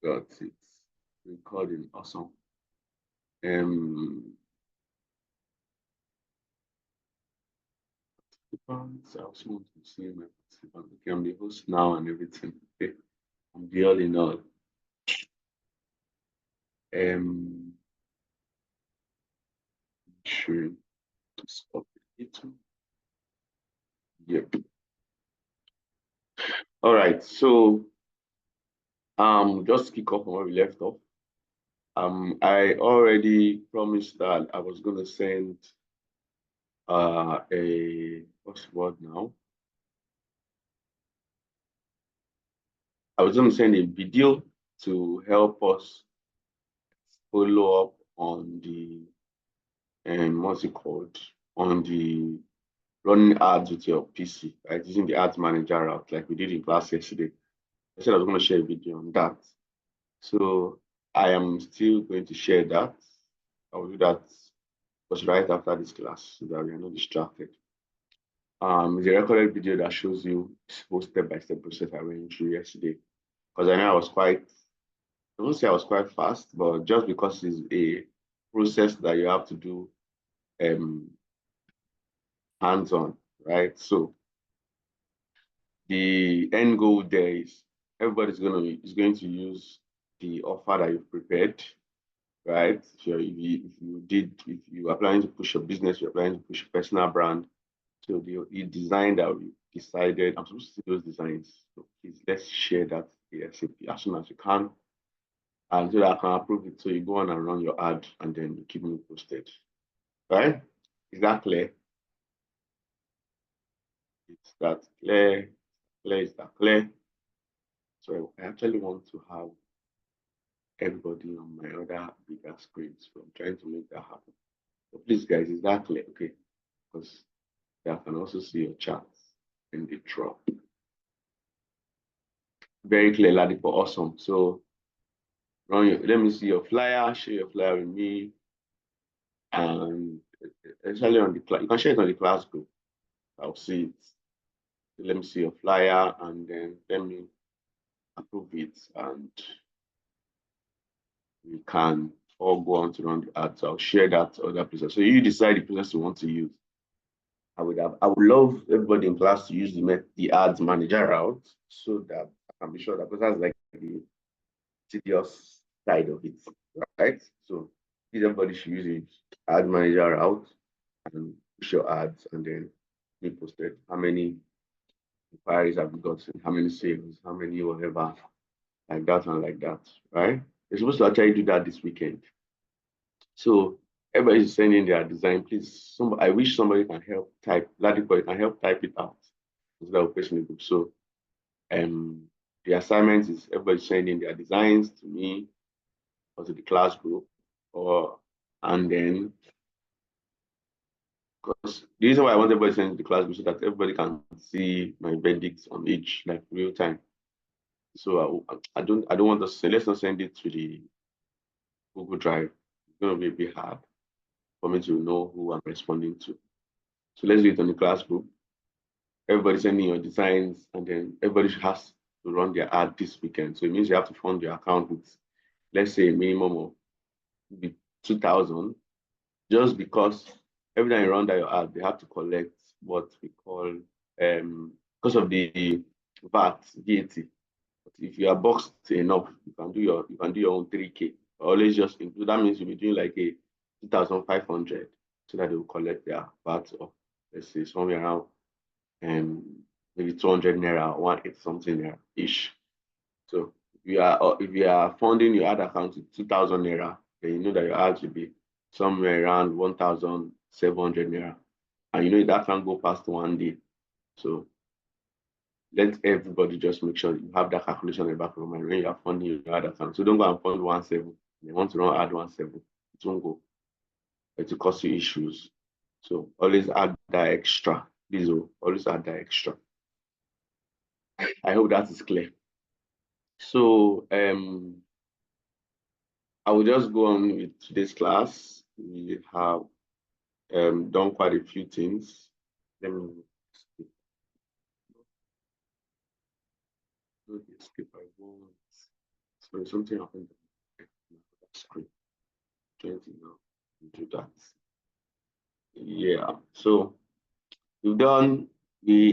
got it. Recording, awesome. I also want to see my participant. Okay, I'm the host now and everything. Okay, I'm the all in all. Sure. Stop it. Yep. All right. So just kick off from where we left off. I already promised that I was gonna send what's the word now? I was gonna send a video to help us follow up on the what's it called? On the running ads with your PC, right? Using the ads manager route, like we did in class yesterday. I said I was going to share a video on that. So I am still going to share that. I will do that just right after this class so that we are not distracted. It's a recorded video that shows you the whole step-by-step process I went through yesterday. Because I know I won't say I was quite fast, but just because it's a process that you have to do hands-on, right? So the end goal there is everybody's going to use the offer that you've prepared, right? If you are planning to push your business, you're planning to push a personal brand. So the design that we decided, I'm supposed to see those designs. So please let's share that ASAP as soon as you can. And so that I can approve it. So you go on and run your ad and then you keep me posted. Right? Is that clear? Is that clear? Is that clear? So I actually want to have everybody on my other bigger screens. So I'm trying to make that happen. So please, guys, is that clear? Okay. Because I can also see your charts in the drop. Very clear, Ladipo. Awesome. So let me see your flyer, share your flyer with me. And especially on the class, you can share it on the class group. I'll see it. So let me see your flyer and then let me approve it and we can all go on to run the ads. I'll share that other process. So you decide the process you want to use. I would love everybody in class to use the ads manager route so that I can be sure that, because that's like the tedious side of it, right? So everybody should use the ad manager route and push your ads and then be posted. How many inquiries have you gotten? How many sales? How many whatever, like that and like that, right? You're supposed to actually do that this weekend. So everybody's sending their design. Please, I wish somebody can help type. Ladipo, can help type it out instead of pasting the group. So the assignment is everybody sending their designs to me or to the class group, and then because the reason why I want everybody to send to the class group so that everybody can see my verdicts on each, like real time. So I don't want us to say, let's not send it to the Google Drive. It's going to be a bit hard for me to know who I'm responding to. So let's do it on the class group. Everybody sending your designs, and then everybody has to run their ad this weekend. So it means you have to fund your account with, let's say, a minimum of 2,000, just because every time you run that your ad, they have to collect what we call, because of the VAT. But if you are boxed enough, you can do your own 3K. Always just include, that means you'll be doing like a 2,500 so that they will collect their VAT of, let's say, somewhere around maybe 200 naira, 180 something naira ish. So if you are funding your ad account with 2,000 naira, then you know that your ads will be somewhere around 1,700 naira, and you know that can't go past 1 day. So let everybody just make sure you have that calculation in the back of your mind when you are funding your ad account. So don't go and fund 1.7. You want to run ad 1.7, it won't go. It will cause you issues. So always add that extra. Please, always add that extra. I hope that is clear. So I will just go on with today's class. We have done quite a few things. Let me skip. I won't. Sorry, something happened. Screen 20 now. Do that. Yeah. So we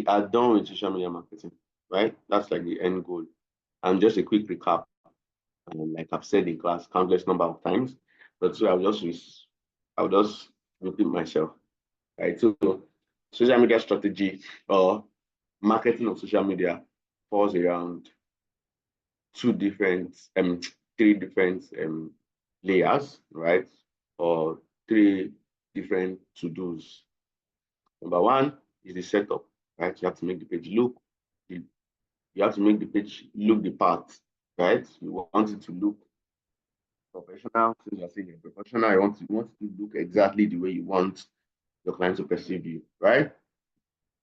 are done with social media marketing, right? That's like the end goal. And just a quick recap, like I've said in class countless number of times, but so I'll just repeat myself, right? So social media strategy or marketing of social media falls around three different layers, right? Or three different to-dos. Number one is the setup, right? You have to make the page look, you have to make the page look the part, right? You want it to look professional. Since you're saying you're professional, you want it to look exactly the way you want your client to perceive you, right?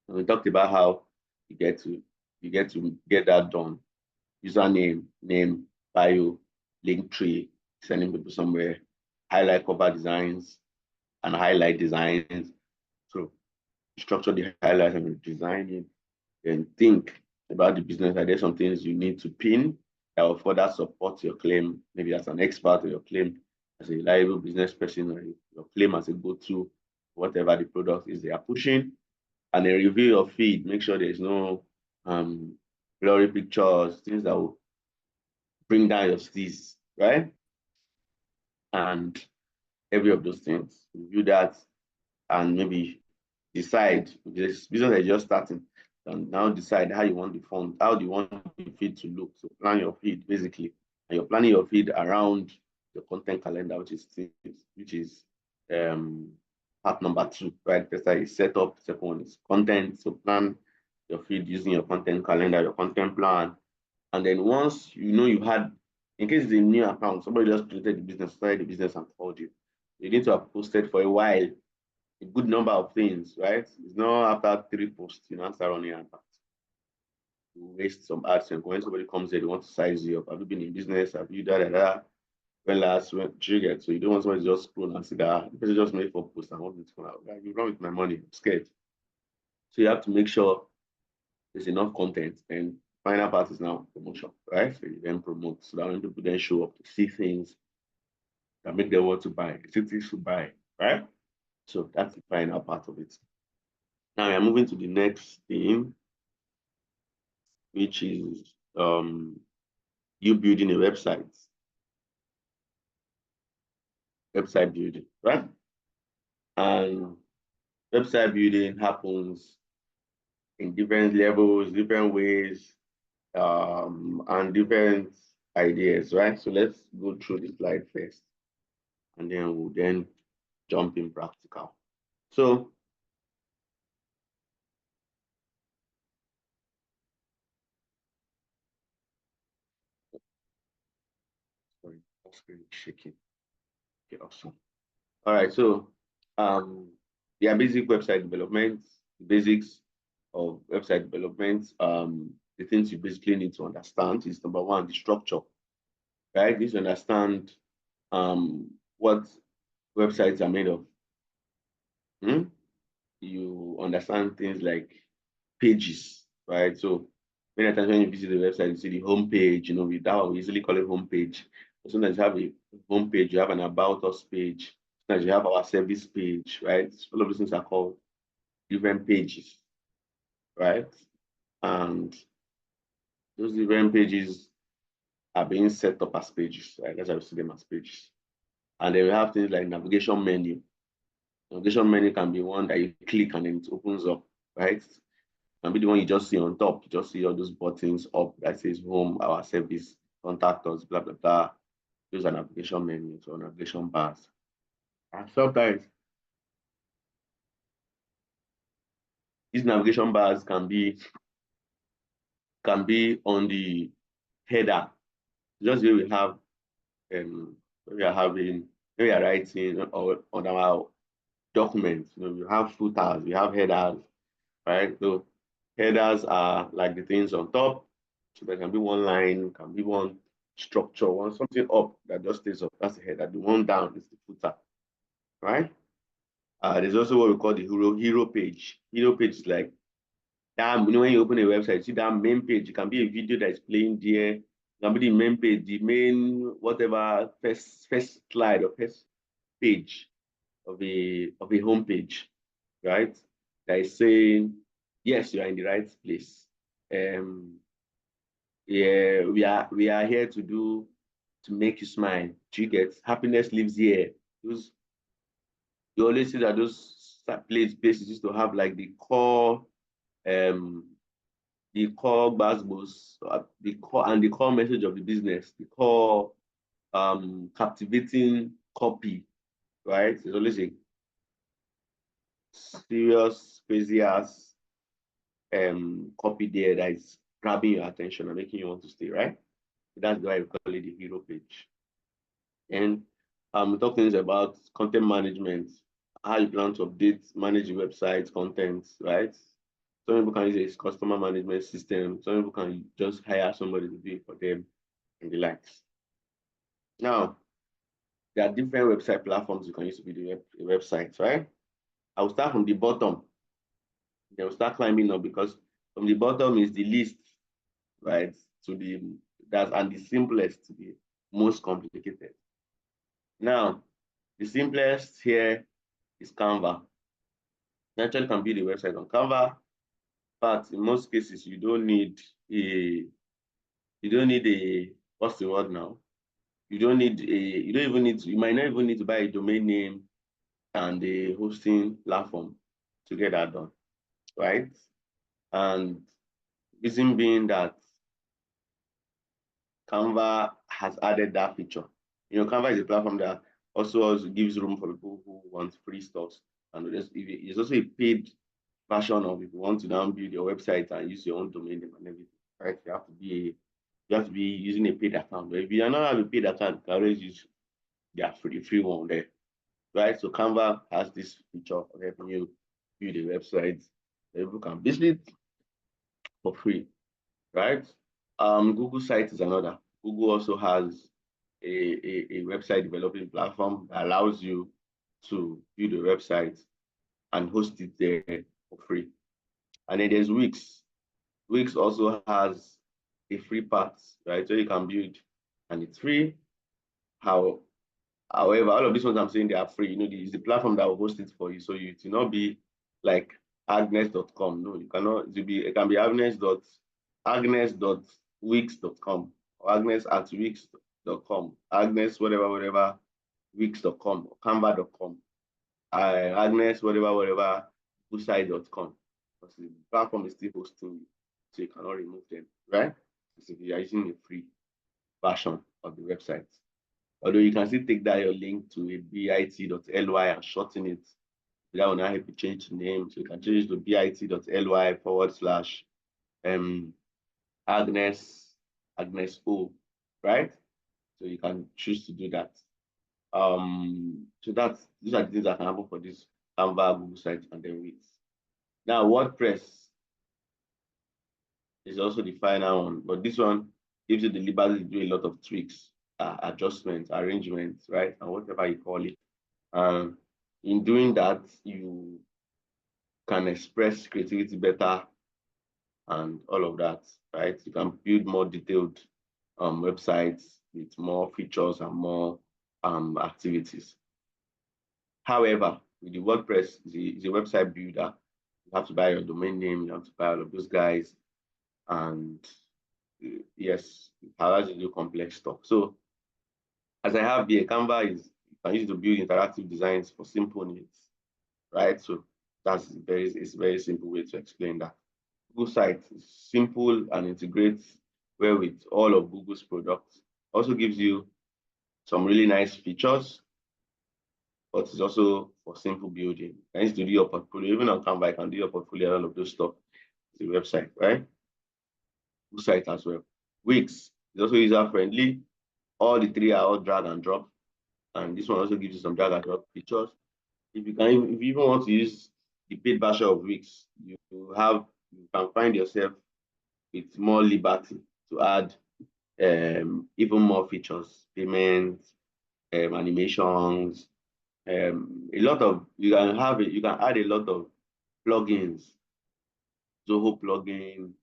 And we talked about how you get to get that done. Username, name, bio, link tree, sending people somewhere, highlight cover designs and highlight designs. So structure the highlights and design it, and think about the business. Are there some things you need to pin that will further support your claim? Maybe as an expert or your claim as a reliable business person, or your claim as a go-to, whatever the product is they are pushing. And then review your feed. Make sure there's no blurry pictures, things that will bring down your steez, right? And every of those things. Review that and maybe decide, if this business is just starting, and now decide how you want the font, how do you want the feed to look. So plan your feed basically. And you're planning your feed around your content calendar, which is part number 2, right? First is setup, second one is content. So plan your feed using your content calendar, your content plan. And then once you know you had, in case it's a new account, somebody just created the business, started the business and called you. You need to have posted for a while a good number of things, right? It's not after 3 posts, you know, start running adverts. You waste some ads, and when somebody comes here, they want to size you up. Have you been in business? Have you da? When last went triggered? So you don't want somebody to just scroll and see that the person just made 4 posts and want me to come out. Like, you run with my money, I'm scared. So you have to make sure there's enough content. And final part is now promotion, right? So you then promote so that when people then show up to see things that make them want to buy, see things to buy, right? So that's the final part of it. Now we are moving to the next thing, which is you building a website building, right? And website building happens in different levels, different ways, and different ideas, right? So let's go through the slide first, and then we'll then jump in practical. So sorry, my screen is shaking. Okay, awesome. All right, so yeah, basic website development, basics of website development. The things you basically need to understand is number one, the structure, right? You need to understand what websites are made of. You understand things like pages, right? So many times when you visit the website, you see the home page, you know, we easily call it home page. Sometimes you have a home page, you have an about us page, sometimes you have our service page, right? All of these things are called different pages, right? And those different pages are being set up as pages, right? That's how we see them as pages. And then we have things like navigation menu. Navigation menu can be one that you click and then it opens up, right? Can be the one you just see on top. You just see all those buttons up that says home, our service, contact us, blah, blah, blah. Those are navigation menus or navigation bars. And sometimes these navigation bars can be on the header. Just where we have we are having, we are writing or on our documents. You know, we have footers, we have headers, right? So headers are like the things on top. So there can be one line, can be one structure, one something up that just stays up. That's the header. The one down is the footer, right? There's also what we call the hero page. Hero page is like that. You know, when you open a website, you see that main page. It can be a video that is playing there. Can be the main page, the main whatever first slide or first page of a home page, right? That is saying, yes, you are in the right place. Yeah, we are here to make you smile. Do you get happiness lives here? Those you always see that those places used to have like um the core basketballs, the core message of the business, the core captivating copy, right? It's always a serious, crazy ass copy there that is grabbing your attention and making you want to stay, right? That's why we call it the hero page. And we talk things about content management, how you plan to update, manage your website content, right? Some people can use a customer management system. Some people can just hire somebody to do it for them and the likes. Now, there are different website platforms you can use to build a website, right? I will start from the bottom. Then we'll start climbing up because from the bottom is the least, right? To the that's and the simplest to the most complicated. Now, the simplest here is Canva. You actually can build a website on Canva, but in most cases you don't need a what's the word now? You don't even need to, you might not even need to buy a domain name and a hosting platform to get that done, right? And reason being that Canva has added that feature. Canva is a platform that also gives room for people who want free stuff. And it's also a paid version of if you want to now build your website and use your own domain name and everything, right? You have to be using a paid account. But if you are not have a paid account, you can always use their free one there, right? So Canva has this feature of helping you build a website that people can visit for free, right? Google Site is another. Google also has a website developing platform that allows you to build a website and host it there for free. And then there's Wix. Wix also has a free part, right? So you can build and it's free. However, all of these ones I'm saying they are free. It's the platform that will host it for you. So it will not be like agnes.com. No, you cannot. It can be agnes.wix.com or agnes@wix.com. Agnes, whatever, wix.com or canva.com. Agnes, whatever, website.com. Because the platform is still hosting you. So you cannot remove them, right? So if you are using a free version of the website. Although you can still take that your link to a bit.ly and shorten it. That will now help you change the name. So you can change it to bit.ly Agnes O, right? So you can choose to do that. So these are the things that can happen for this Canva, Google site, and then Wix. Now WordPress is also the final one, but this one gives you the liberty to do a lot of tweaks, adjustments, arrangements, right? And whatever you call it. In doing that, you can express creativity better and all of that, right? You can build more detailed websites with more features and more activities. However, with the WordPress, it's a website builder. You have to buy your domain name, you have to buy all of those guys, and yes, it allows you to do complex stuff. So as I have here, Canva is you can use to build interactive designs for simple needs, right? So it's a very simple way to explain that. Google site is simple and integrates well with all of Google's products. Also gives you some really nice features, but it's also for simple building. I need to do your portfolio. Even on Canva, I can do your portfolio and all of those stuff. It's a website, right? Google site as well. Wix is also user-friendly. All the three are all drag and drop. And this one also gives you some drag and drop features. If you even want to use the paid version of Wix, you can find yourself with more liberty to add even more features, payments, animations, you can add a lot of plugins, Zoho plugin,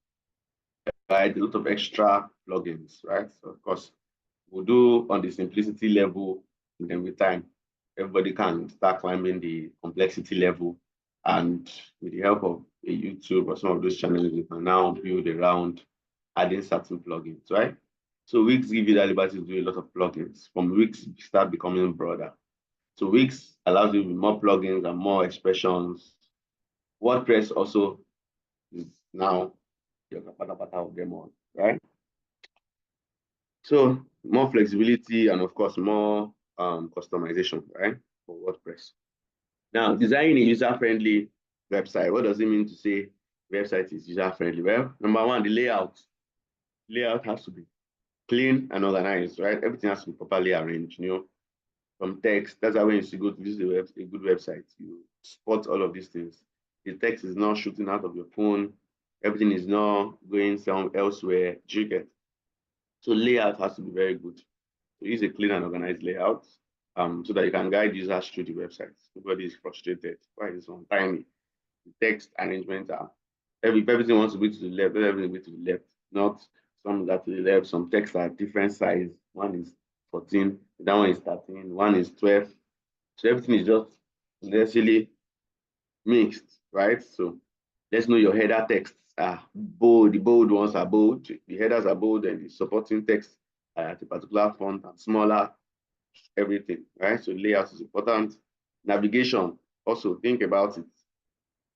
right? A lot of extra plugins, right? So of course, we'll do on the simplicity level, and then with time, everybody can start climbing the complexity level. And with the help of a YouTube or some of those channels, we can now build around adding certain plugins, right? So Wix give you the liberty to do a lot of plugins. From Wix, start becoming broader. So Wix allows you with more plugins and more expressions. WordPress also is now your part of them all, right? So more flexibility and of course more customization, right, for WordPress. Now, designing a user-friendly website. What does it mean to say website is user-friendly? Well, number one, the layout. Layout has to be clean and organized, right? Everything has to be properly arranged, from text. That's why when you go to visit a good website, you spot all of these things. The text is not shooting out of your phone. Everything is not going somewhere elsewhere. Do you get? So layout has to be very good. So use a clean and organized layout so that you can guide users through the website. Nobody is frustrated. Why is it untimely? The text arrangement are if everything wants to be to the left, let everything be to the left. Not some that to the left, some texts are different size. One is 14, that one is 13, one is 12. So everything is just necessarily mixed, right? So let's know your header texts are bold. The bold ones are bold. The headers are bold, and the supporting text are at a particular font and smaller. Everything, right? So layout is important. Navigation, also think about it.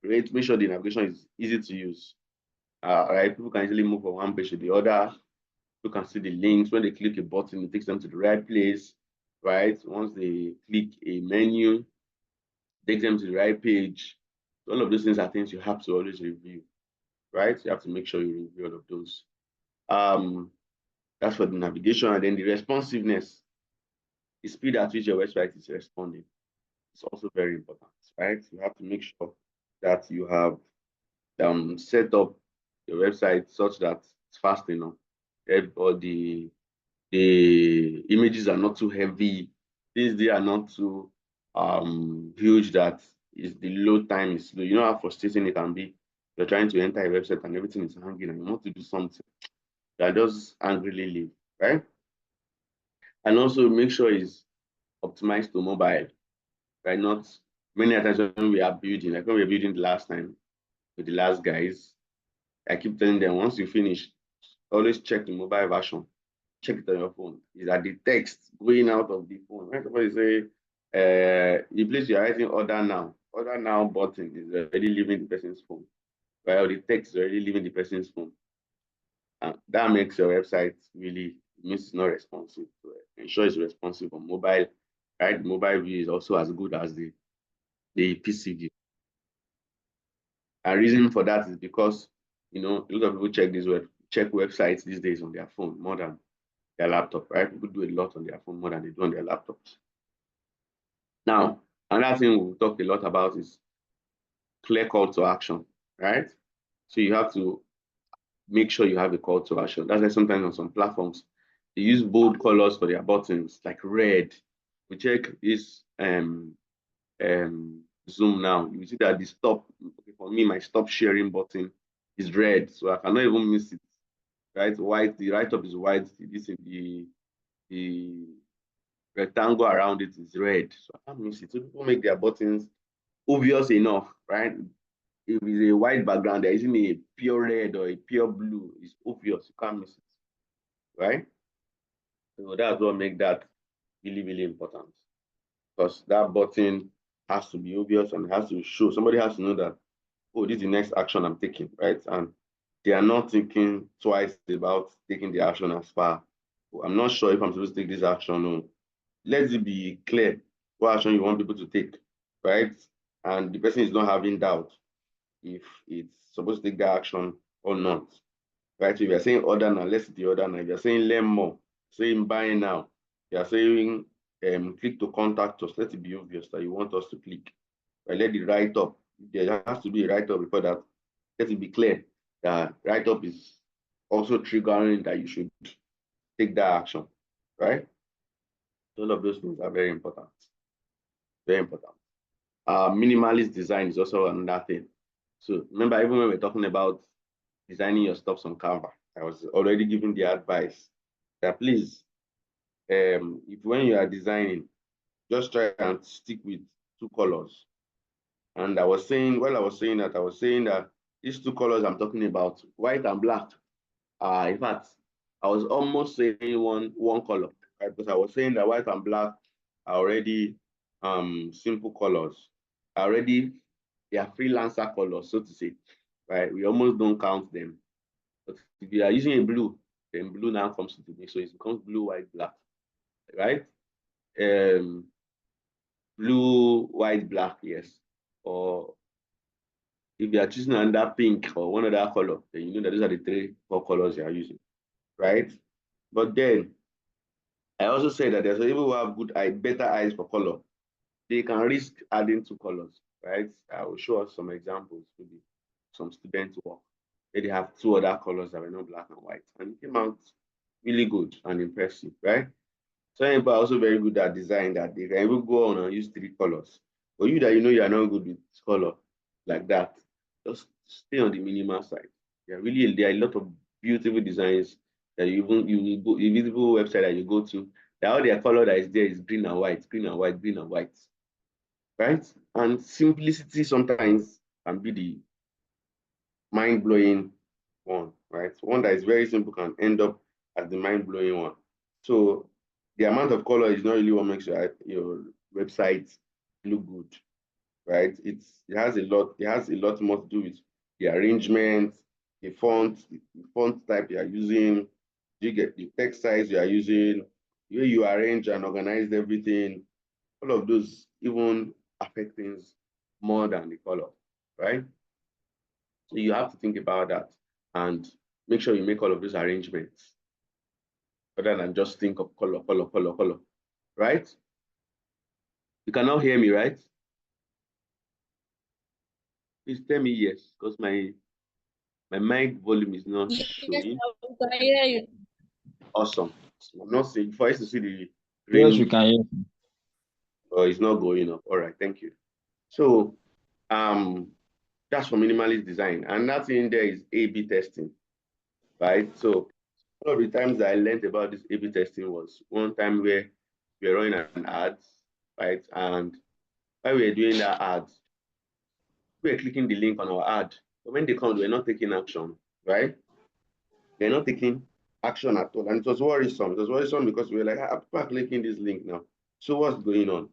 Right? Make sure the navigation is easy to use. Right? People can easily move from one page to the other. People can see the links. When they click a button, it takes them to the right place, right? Once they click a menu, it takes them to the right page. So all of those things are things you have to always review, right? You have to make sure you review all of those. That's for the navigation, and then the responsiveness, the speed at which your website is responding. It's also very important, right? You have to make sure that you have set up your website such that it's fast enough. Or the images are not too heavy. They are not too huge that is the load time is slow. You know how frustrating it can be. You're trying to enter a website and everything is hanging and you want to do something. That just angrily leave, right? And also make sure it's optimized to mobile, right? Not many times when we are building, like when we were building the last time with the last guys, I keep telling them once you finish, always check the mobile version. Check it on your phone. Is that the text going out of the phone? Right? Somebody say, the place you're writing order now button is already leaving the person's phone. While the text is already leaving the person's phone. And that makes your website really means it's not responsive. So ensure it's responsive on mobile. Right? Mobile view is also as good as the PC view. And reason for that is because a lot of people check websites these days on their phone more than their laptop, right? People do a lot on their phone more than they do on their laptops. Now, another thing we'll talk a lot about is clear call to action, right? So you have to make sure you have a call to action. That's why sometimes on some platforms, they use bold colors for their buttons, like red. We check this Zoom now. You see that the stop, okay, for me, my stop sharing button is red, so I cannot even miss it. Right? White, the right up is white, the rectangle around it is red. So I can't miss it. So people make their buttons obvious enough, right? If it's a white background, there isn't a pure red or a pure blue. It's obvious. You can't miss it, right? So that's what makes that really, really important. Because that button has to be obvious and has to show. Somebody has to know that, oh, this is the next action I'm taking, right? And they are not thinking twice about taking the action as far. Oh, I'm not sure if I'm supposed to take this action. No. Let it be clear what action you want people to take, right? And the person is not having doubt if it's supposed to take that action or not, right? So if you're saying order now, let's see the order now. If you're saying learn more, saying buy now, you're saying click to contact us, let it be obvious that you want us to click. Right? Let it write up. There has to be a write up before that. Let it be clear that write up is also triggering that you should take that action, right? All of those things are very important. Very important. Minimalist design is also another thing. So remember, even when we're talking about designing your stuff on Canva, I was already giving the advice that please, if when you are designing, just try and stick with two colors. And I was saying, while I was saying that, I was saying that these two colors I'm talking about, white and black, in fact, I was almost saying one color, right? Because I was saying that white and black are already simple colors, already they are freelancer colors, so to say, right? We almost don't count them. But if you are using a blue, then blue now comes into me, so it becomes blue, white, black, right? Um, Blue, white, black, yes. Or if you are choosing under pink or one other color, then you know that those are the three, four colors you are using, right? But then I also say that there's people who have good eye, better eyes for color. They can risk adding two colors, right? I will show us some examples, maybe some students work. They have two other colors that were not black and white, and it came out really good and impressive, right? Some people are also very good at design that they can even go on and use three colors. But you that you know you are not good with color like that, just stay on the minimal side. There are a lot of beautiful designs that you go a visible website that you go to. That all their color that is there is green and white, green and white, green and white, right? And simplicity sometimes can be the mind-blowing one, right? One that is very simple can end up as the mind-blowing one. So the amount of color is not really what makes your website look good, right? It has a lot more to do with the arrangement, the font type you are using, you get the text size you are using, the way you arrange and organize everything, all of those even affect things more than the color, right? So you have to think about that and make sure you make all of those arrangements rather than just think of color, color, color, color, right? You cannot hear me, right? Please tell me yes, because my mic volume is not Yes, showing. I can hear you. Awesome. I'm not seeing, for us to see the Yes, we green, can hear. it's not going up. All right, thank you. So um, that's for minimalist design. And that in there is A/B testing, right? So one of the times that I learned about this A/B testing was one time where we were running an ad, right? And while we were doing that ad, we were clicking the link on our ad. But when they come, we're not taking action, right? They're not taking action at all. And it was worrisome. It was worrisome because we were like, people are clicking this link now. So what's going on?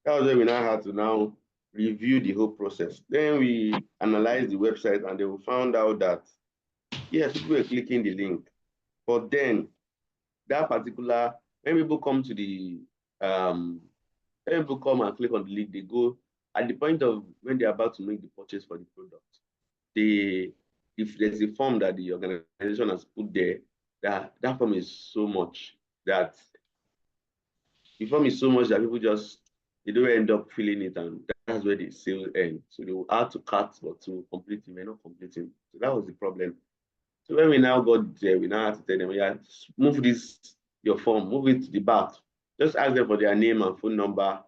That was where we now had to now review the whole process. Then we analyzed the website and then we found out that, yes, people were clicking the link. But then that particular, when people come to the, when people come and click on the link, they go at the point of when they're about to make the purchase for the product. They, if there's a form that the organization has put there, that form is so much that the form is so much that people just they don't end up filling it, and that's where the sale ends. So they will add to cart, but to complete it, may not completing. So that was the problem. So when we now got there, we now had to tell them, yeah, move this your form, move it to the back. Just ask them for their name and phone number,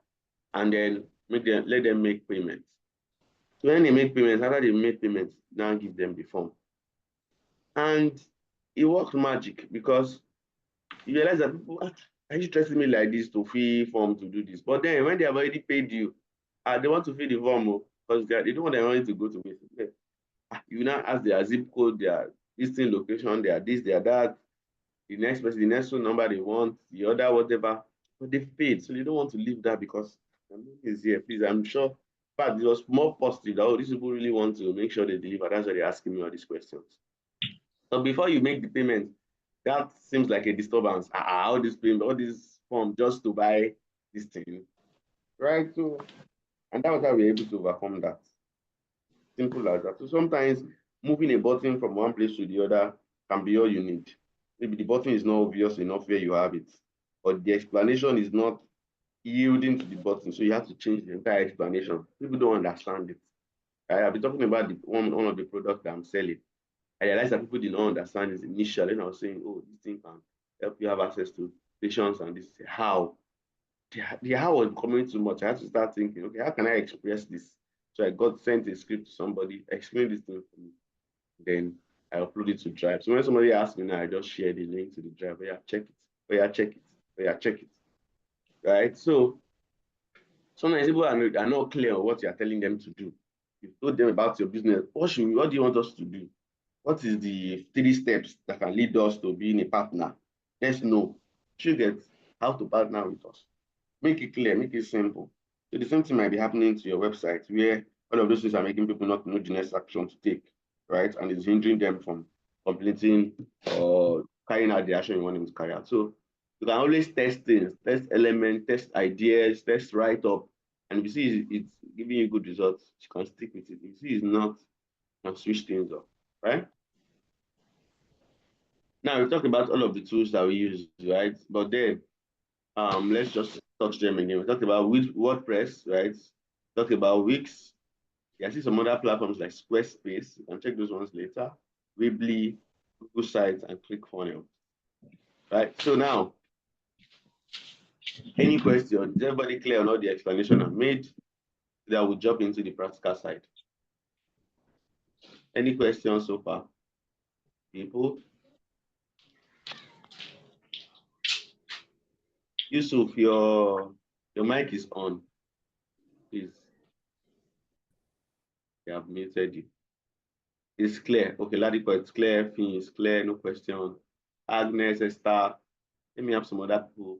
and then let them make payments. So when they make payments, after they make payments, now give them the form. And it worked magic because you realize that people are you trusting me like this to fill form to do this? But then when they have already paid you, they want to fill the form because they don't want their money to go to waste. Yeah. You now ask their zip code, their listing location, their this, their that, the next person, the next phone number they want, the other whatever. But they've paid, so they don't want to leave that because is here. Please, I'm sure. But it was more positive that these people really want to make sure they deliver. That's why they're asking me all these questions. So before you make the payment, that seems like a disturbance. All this payment, all this form just to buy this thing, right? So, and that was how we were able to overcome that. Simple as that. So sometimes moving a button from one place to the other can be all you need. Maybe the button is not obvious enough where you have it, but the explanation is not yielding to the button. So you have to change the entire explanation. People don't understand it. I've been talking about one of the products that I'm selling. I realized that people did not understand this initially. And I was saying, oh, this thing can help you have access to patients and this. How? The how was becoming too much. I had to start thinking, okay, how can I express this? So I got sent a script to somebody, explain this thing for me. Then I upload it to Drive. So when somebody asks me now, I just share the link to the Drive. Oh, yeah, check it. Oh, yeah, check it. Oh, yeah, check it. Right? So sometimes people are not clear on what you are telling them to do. You told them about your business. What do you want us to do? What is the 3 steps that can lead us to being a partner? Let's know. Should get how to partner with us. Make it clear, make it simple. So the same thing might be happening to your website where all of those things are making people not know the next action to take, right? And it's hindering them from completing or carrying out the action you want them to carry out. So you can always test things, test elements, test ideas, test write-up. And if you see it's giving you good results, you can stick with it. If you see it's not, you can switch things up, right? Now we talked about all of the tools that we use, right? But then let's just touch them again. We talked about WordPress, right? Talked about Wix. You see some other platforms like Squarespace. You can check those ones later. Weebly, Google Sites, and ClickFunnels. Right. So now, any question? Is everybody clear on all the explanation I've made? That will jump into the practical side. Any questions so far? People? Yusuf, your mic is on. Please. They have muted you. It's clear. Okay, Ladipo, it's clear. Fin is clear. No question. Agnes, Esther. Let me have some other people.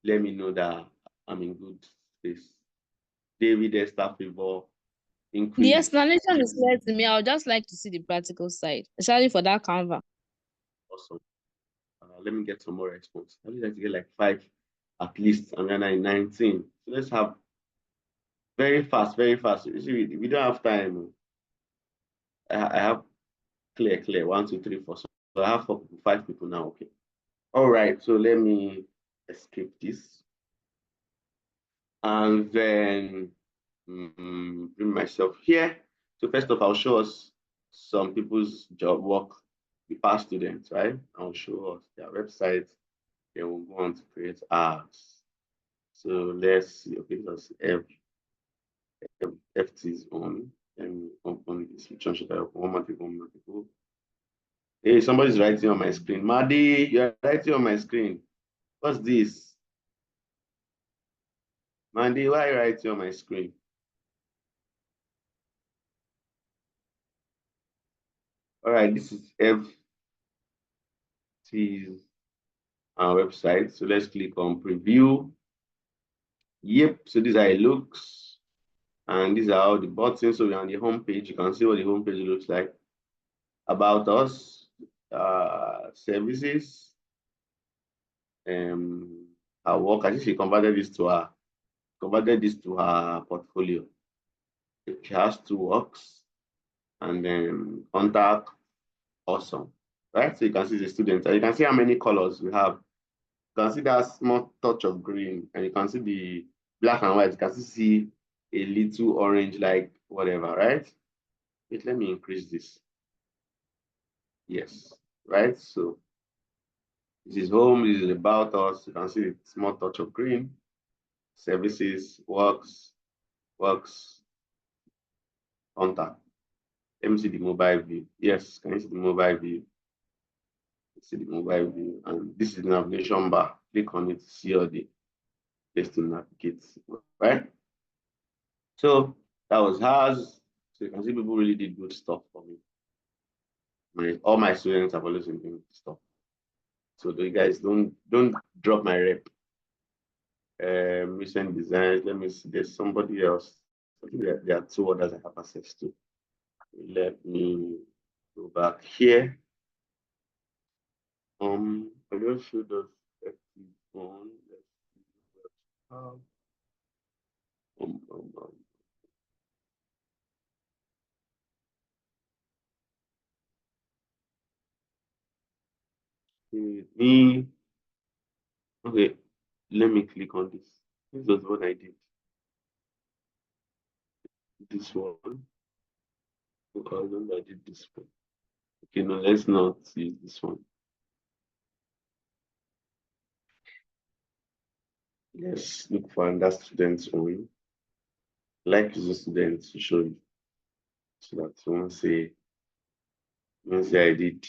Let me know that I'm in good space. David, Esther, Favor, The increase. explanation is clear to me. I would just like to see the practical side, especially for that Canva. Awesome. Let me get some more response. I would like to get like 5 at least, and then I'm 19. So let's have very fast, very fast. You see, we don't have time. I have clear. 1, 2, 3, 4. So I have 4 people, 5 people now. Okay. All right. So let me escape this. And then bring myself here. So first off, I'll show us some people's job work, the past students, right? I'll show us their websites. Then we'll go on to create ads. So let's see. Okay, that's FT is on. And on this, which one should I open? One more people. Hey, somebody's writing on my screen. Madi, you're writing on my screen. What's this? Mandy, why are you writing on my screen? All right, this is FT's website. So let's click on preview. Yep, so these are it looks. And these are all the buttons. So we're on the home page. You can see what the home page looks like. About us, services, her work. I think she converted this to her portfolio. She has 2 works, and then contact. Awesome, right? So you can see the students, and you can see how many colors we have. You can see that small touch of green, and you can see the black and white. You can see a little orange, like whatever, right? Wait, let me increase this. Yes, right? So this is home, this is about us. You can see the small touch of green. Services, works, contact. Let me see the mobile view. Yes, can you see the mobile view? See the mobile view, and this is the navigation bar. Click on it to see all the place to navigate, right? So that was hers. So you can see people really did good stuff for me. All my students have always been doing stuff. So you guys don't drop my rep. Recent designs. Let me see. There's somebody else. I think there are 2 others I have access to. Let me go back here. I just show the on. Let's see. Me. Okay, let me click on this. This was what I did. This one. Because I did this one. Okay, no, let's not use this one. Let's look for another student's own. Like using students to show you so that you won't say Let's say I did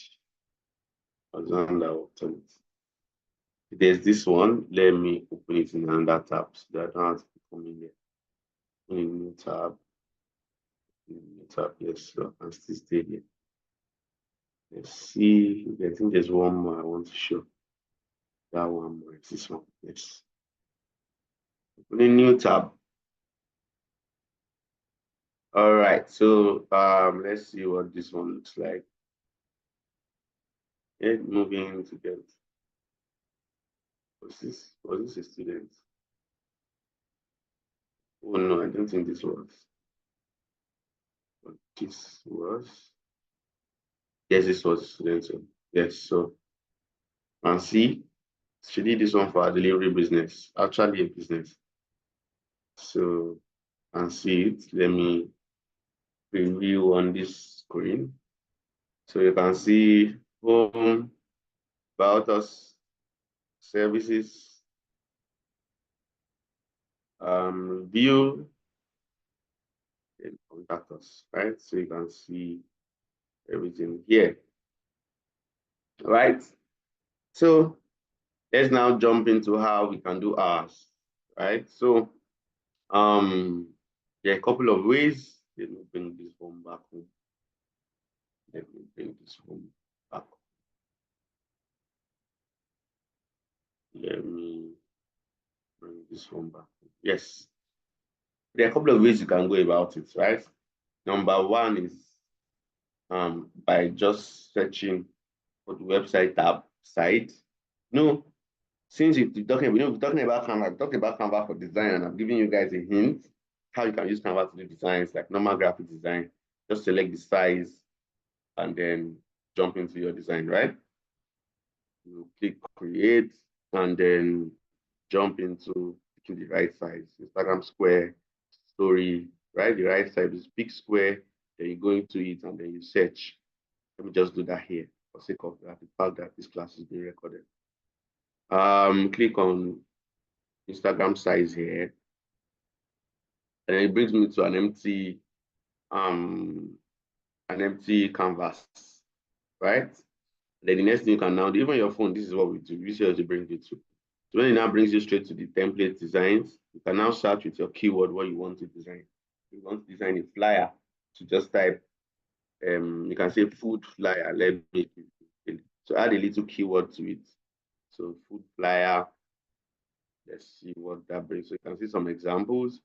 horizontal alternate. There's this one. Let me open it in another tab so that I don't have to come in there. In a new tab. New tab, yes, so I can still stay here. Let's see. I think there's one more I want to show. That one more. It's this one. Yes. Open a new tab. All right. So let's see what this one looks like. It moving together. Was this a student? Oh no, I don't think this was. But this was. Yes, this was a student. So, yes, so and see, she did this one for our delivery business, actually a business. So and see it. Let me preview on this screen. So you can see home, about us, services, review, and contact us, right? So you can see everything here, right? So let's now jump into how we can do ours, right? So there are a couple of ways. Let me bring this home back home. Let me bring this home back. Let me bring this home back. Yes. There are a couple of ways you can go about it, right? Number one is by just searching for the website tab site. No, since we're talking about Canva, talking about Canva for design, and I'm giving you guys a hint how you can use Canva to do designs like normal graphic design. Just select the size and then jump into your design, right? You click create and then jump into picking the right size. Instagram square, story, right? The right size is big square, then you go into it and then you search. Let me just do that here for sake of that, the fact that this class is being recorded. Click on Instagram size here, and it brings me to an empty canvas, right? Then the next thing you can now do, even your phone, this is what we do. You see how to bring it to. So when it now brings you straight to the template designs, you can now search with your keyword what you want to design. You want to design a flyer, to just type, you can say food flyer. Let me, so add a little keyword to it. So food flyer, let's see what that brings. So you can see some examples.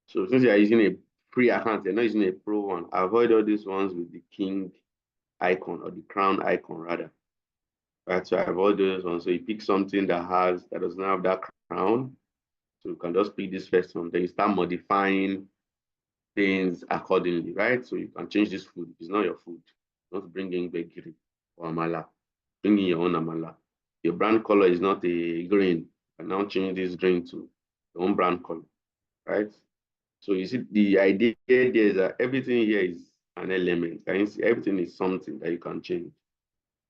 So since you are using a free account, you're not using a pro one, avoid all these ones with the king icon or the crown icon rather. Right, so I avoid those ones. So you pick something that doesn't have that crown. So you can just pick this first one. Then you start modifying things accordingly, right? So you can change this food. It's not your food. Don't bring in begiri or amala. Bring in your own amala. Your brand color is not a green. You can now change this green to your own brand color, right? So you see the idea there is that everything here is an element. And you see everything is something that you can change,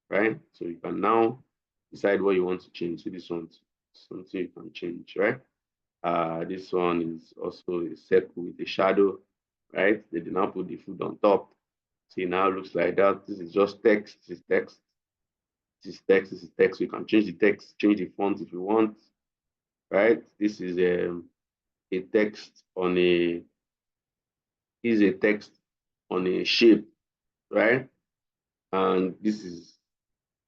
right? So you can now decide what you want to change. So this one, something you can change, right? This one is also a circle with a shadow, right? They did not put the food on top. See, now it looks like that. This is just text. This is text. This is text. This is text. So you can change the text, change the font if you want, right? This is a text on a is a text on a shape, right? And this is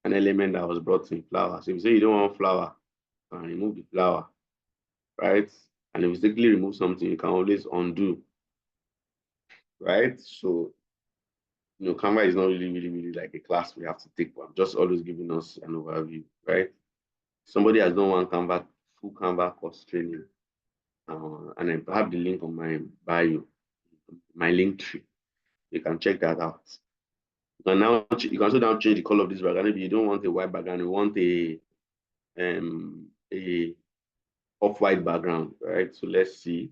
an element that was brought in flower. So if you say you don't want flower, you can remove the flower, right? And if you mistakenly remove something, you can always undo, right? So, Canva is not really like a class we have to take, but I'm just always giving us an overview, right? Somebody has done one Canva, full Canva course training, and I have the link on my bio, my link tree. You can check that out. You can also now change the color of this background. Maybe you don't want a white background, you want a off-white background, right? So let's see.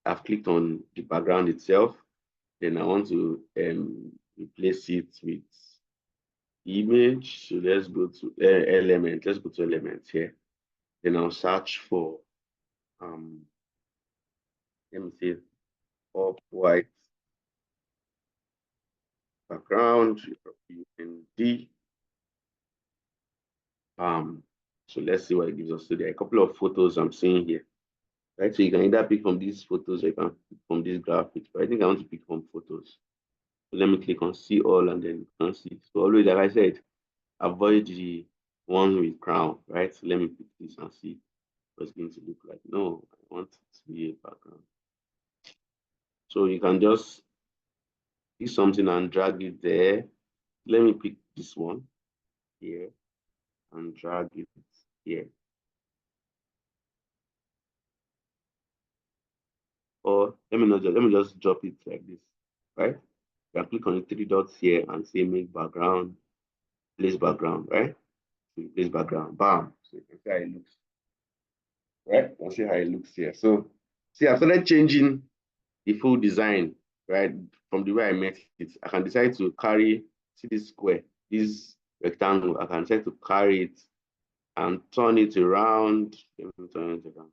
I've clicked on the background itself. Then I want to replace it with image. So let's go to element. Let's go to element here. Then I'll search for let me say off-white background, UND. So let's see what it gives us. So there are a couple of photos I'm seeing here. Right, so you can either pick from these photos or you can pick from these graphics, but I think I want to pick from photos. So let me click on see all and then you can see. So always, like I said, avoid the one with crown, right? So let me pick this and see what it's going to look like. No, I want it to be a background. So you can just pick something and drag it there. Let me pick this one here and drag it here. Or let me just drop it like this, right? You can click on the three dots here and say make background, place background, right? So place background, bam. So you can see how it looks, right? You can see how it looks here. So see, I started changing the full design, right? From the way I made it, I can decide to carry, see this square, this rectangle, I can decide to carry it and turn it around. Let me turn it around.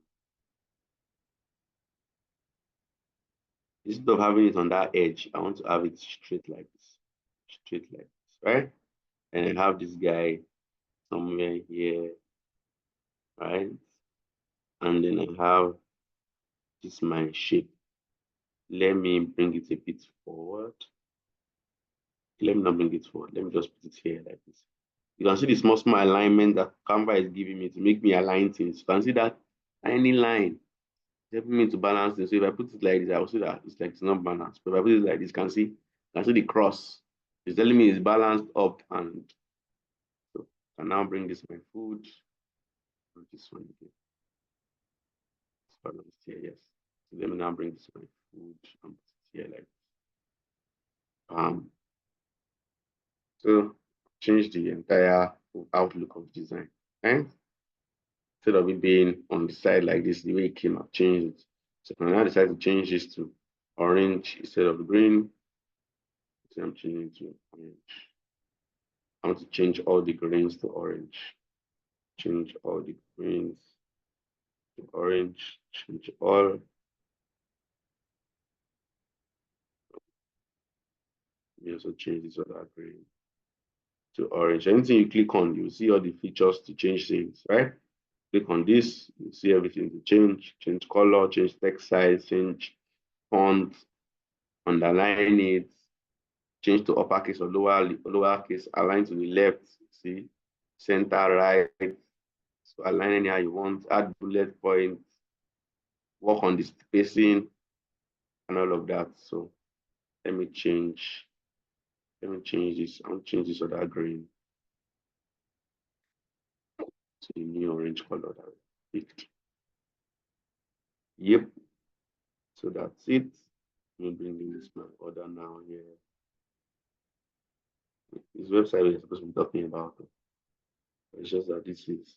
Instead of having it on that edge, I want to have it straight like this, right? And I have this guy somewhere here, right? And then I have this my shape. Let me bring it a bit forward. Let me not bring it forward. Let me just put it here like this. You can see the small alignment that Canva is giving me to make me align things. You can see that tiny line helping me to balance things. So if I put it like this, I will see that it's like it's not balanced. But if I put it like this, you can see the cross. It's telling me it's balanced up, and so I can now bring this my food. This one again. It's balanced here, yes. So let me now bring this my food and put it here like this. So change the entire outlook of design. And instead of it being on the side like this, the way it came, I've changed it. So I now decide to change this to orange instead of green. So I'm changing it to orange. I want to change all the greens to orange. Change all the greens to orange. Change all. We also change this other green to orange. Anything you click on, you see all the features to change things, right? Click on this, you see everything to change color, change text size, change font, underline it, change to uppercase or lowercase, align to the left, see, center right. So align any how you want, add bullet points, work on the spacing and all of that. So let me change this. I'll change this other green to the new orange color that I picked. Yep. So that's it. I'm bringing this my order now here. This website we're supposed to be talking about. It's just that this is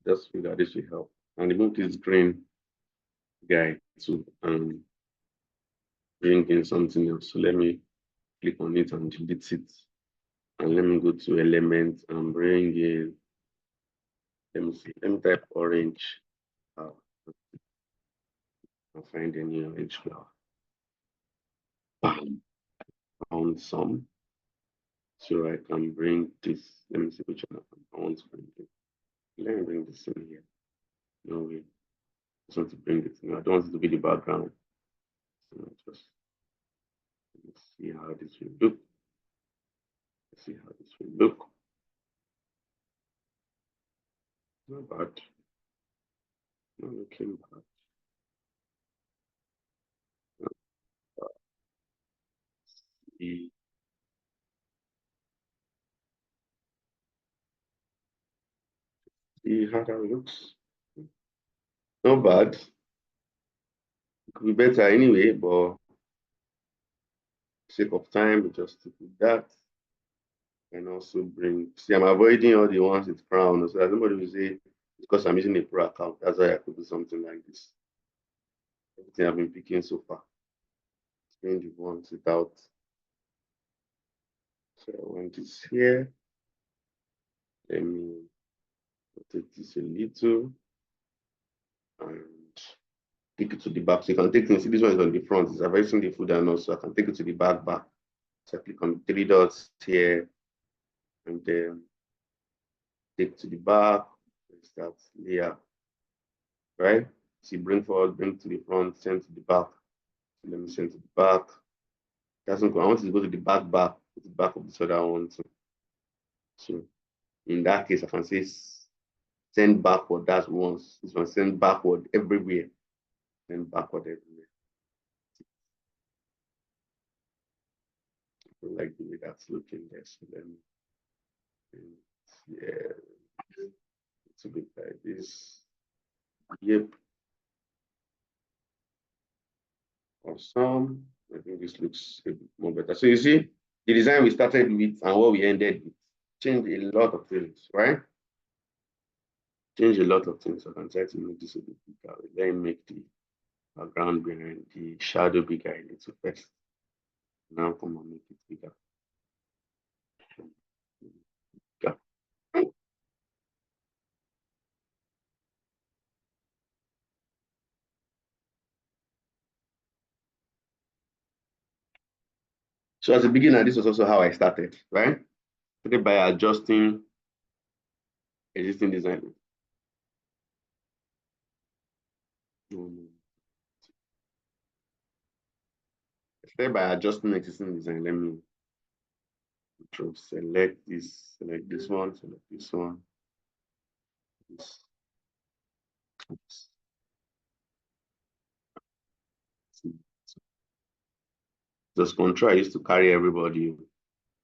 just feel that this will help. And remove this green guy to bring in something else. So let me click on it and delete it. And let me go to element and bring in, let me see, let me type orange. I'll find any orange flower. Bam, found some. So I can bring this. Let me see which one I want to bring in. Let me bring this in here. No way. I just want to bring it in. I don't want it to be the background. So just let's see how this will look. Let's see how this will look. Not bad. Not looking bad. Not bad. See, see how that looks. Not bad. It could be better anyway, but sake of time, we just stick with that. And also bring, see, I'm avoiding all the ones with crown. So that somebody will say, because I'm using a pro account, that's why I could do something like this. Everything I've been picking so far. Bring the ones without. So I want this here. Let me rotate this a little and take it to the back. So you can take things. See, this one is on the front. It's averting the food and also I can take it to the back. So I click on the three dots here and then take to the back, start layer, right? See, bring forward, bring to the front, send to the back. So let me send to the back. Doesn't go. I want to go to the to the back of this other one. So in that case, I can say send backward. That's once. This one send backward everywhere. Send backward everywhere. I like the way that's looking there. So let me, yeah, it's a bit like this. Yep. Awesome. I think this looks a bit more better. So you see, the design we started with and what we ended with changed a lot of things, right? Change a lot of things. I can try to make this a bit bigger. Let me make the background behind the shadow bigger a little first. Now come and make it bigger. Bigger. So as a beginner, this was also how I started, right? Started by adjusting existing design. Started by adjusting existing design. Let me select this one, select this one. This. Just control I used to carry everybody.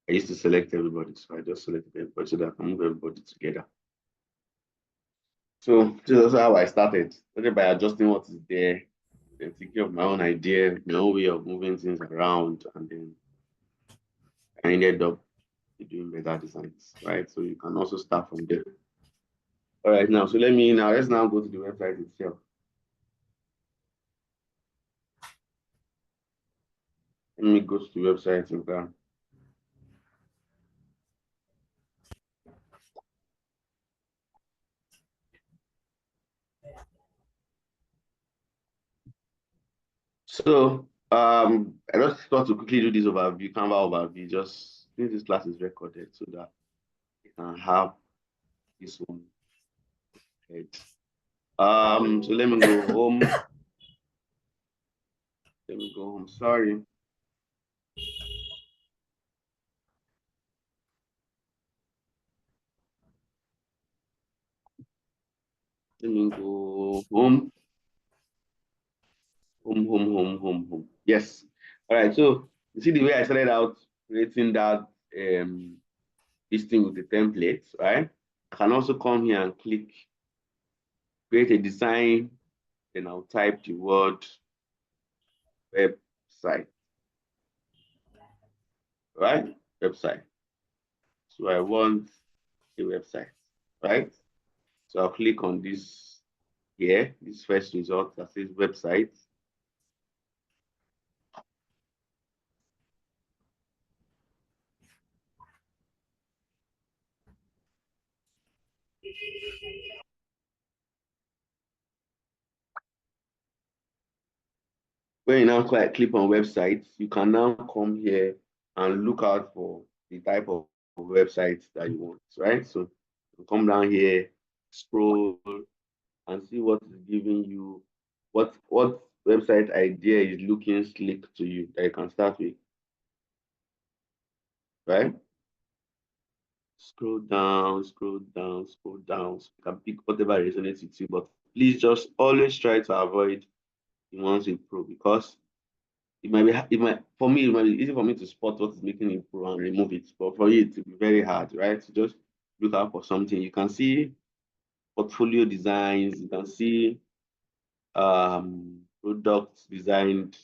I used to select everybody. So I just selected everybody so that I can move everybody together. So this is also how I started. Started by adjusting what is there, then thinking of my own idea, my own way of moving things around, and then I ended up doing better designs, right? So you can also start from there. All right, now, so let's now go to the website itself. Let me go to the website and so I just thought to quickly do this overview, Canva overview, just since this class is recorded so that you can have this one. Right. So let me go home. Let me go home. Sorry. Let me go home. Home. Yes. All right. So you see the way I started out creating that this thing with the templates, right? I can also come here and click create a design, then I'll type the word website, right? Website. So I want a website, right? So I'll click on this here, this first result that says website. When you now click on websites, you can now come here and look out for the type of websites that you want, right? So you come down here, scroll, and see what is giving you, what website idea is looking slick to you that you can start with, right? Scroll down, scroll down, scroll down. So you can pick whatever resonates with you, but please just always try to avoid the ones with pro because for me, it might be easy for me to spot what is making it pro and remove it, but for you, it will be very hard, right? So just look out for something. You can see portfolio designs, you can see product designed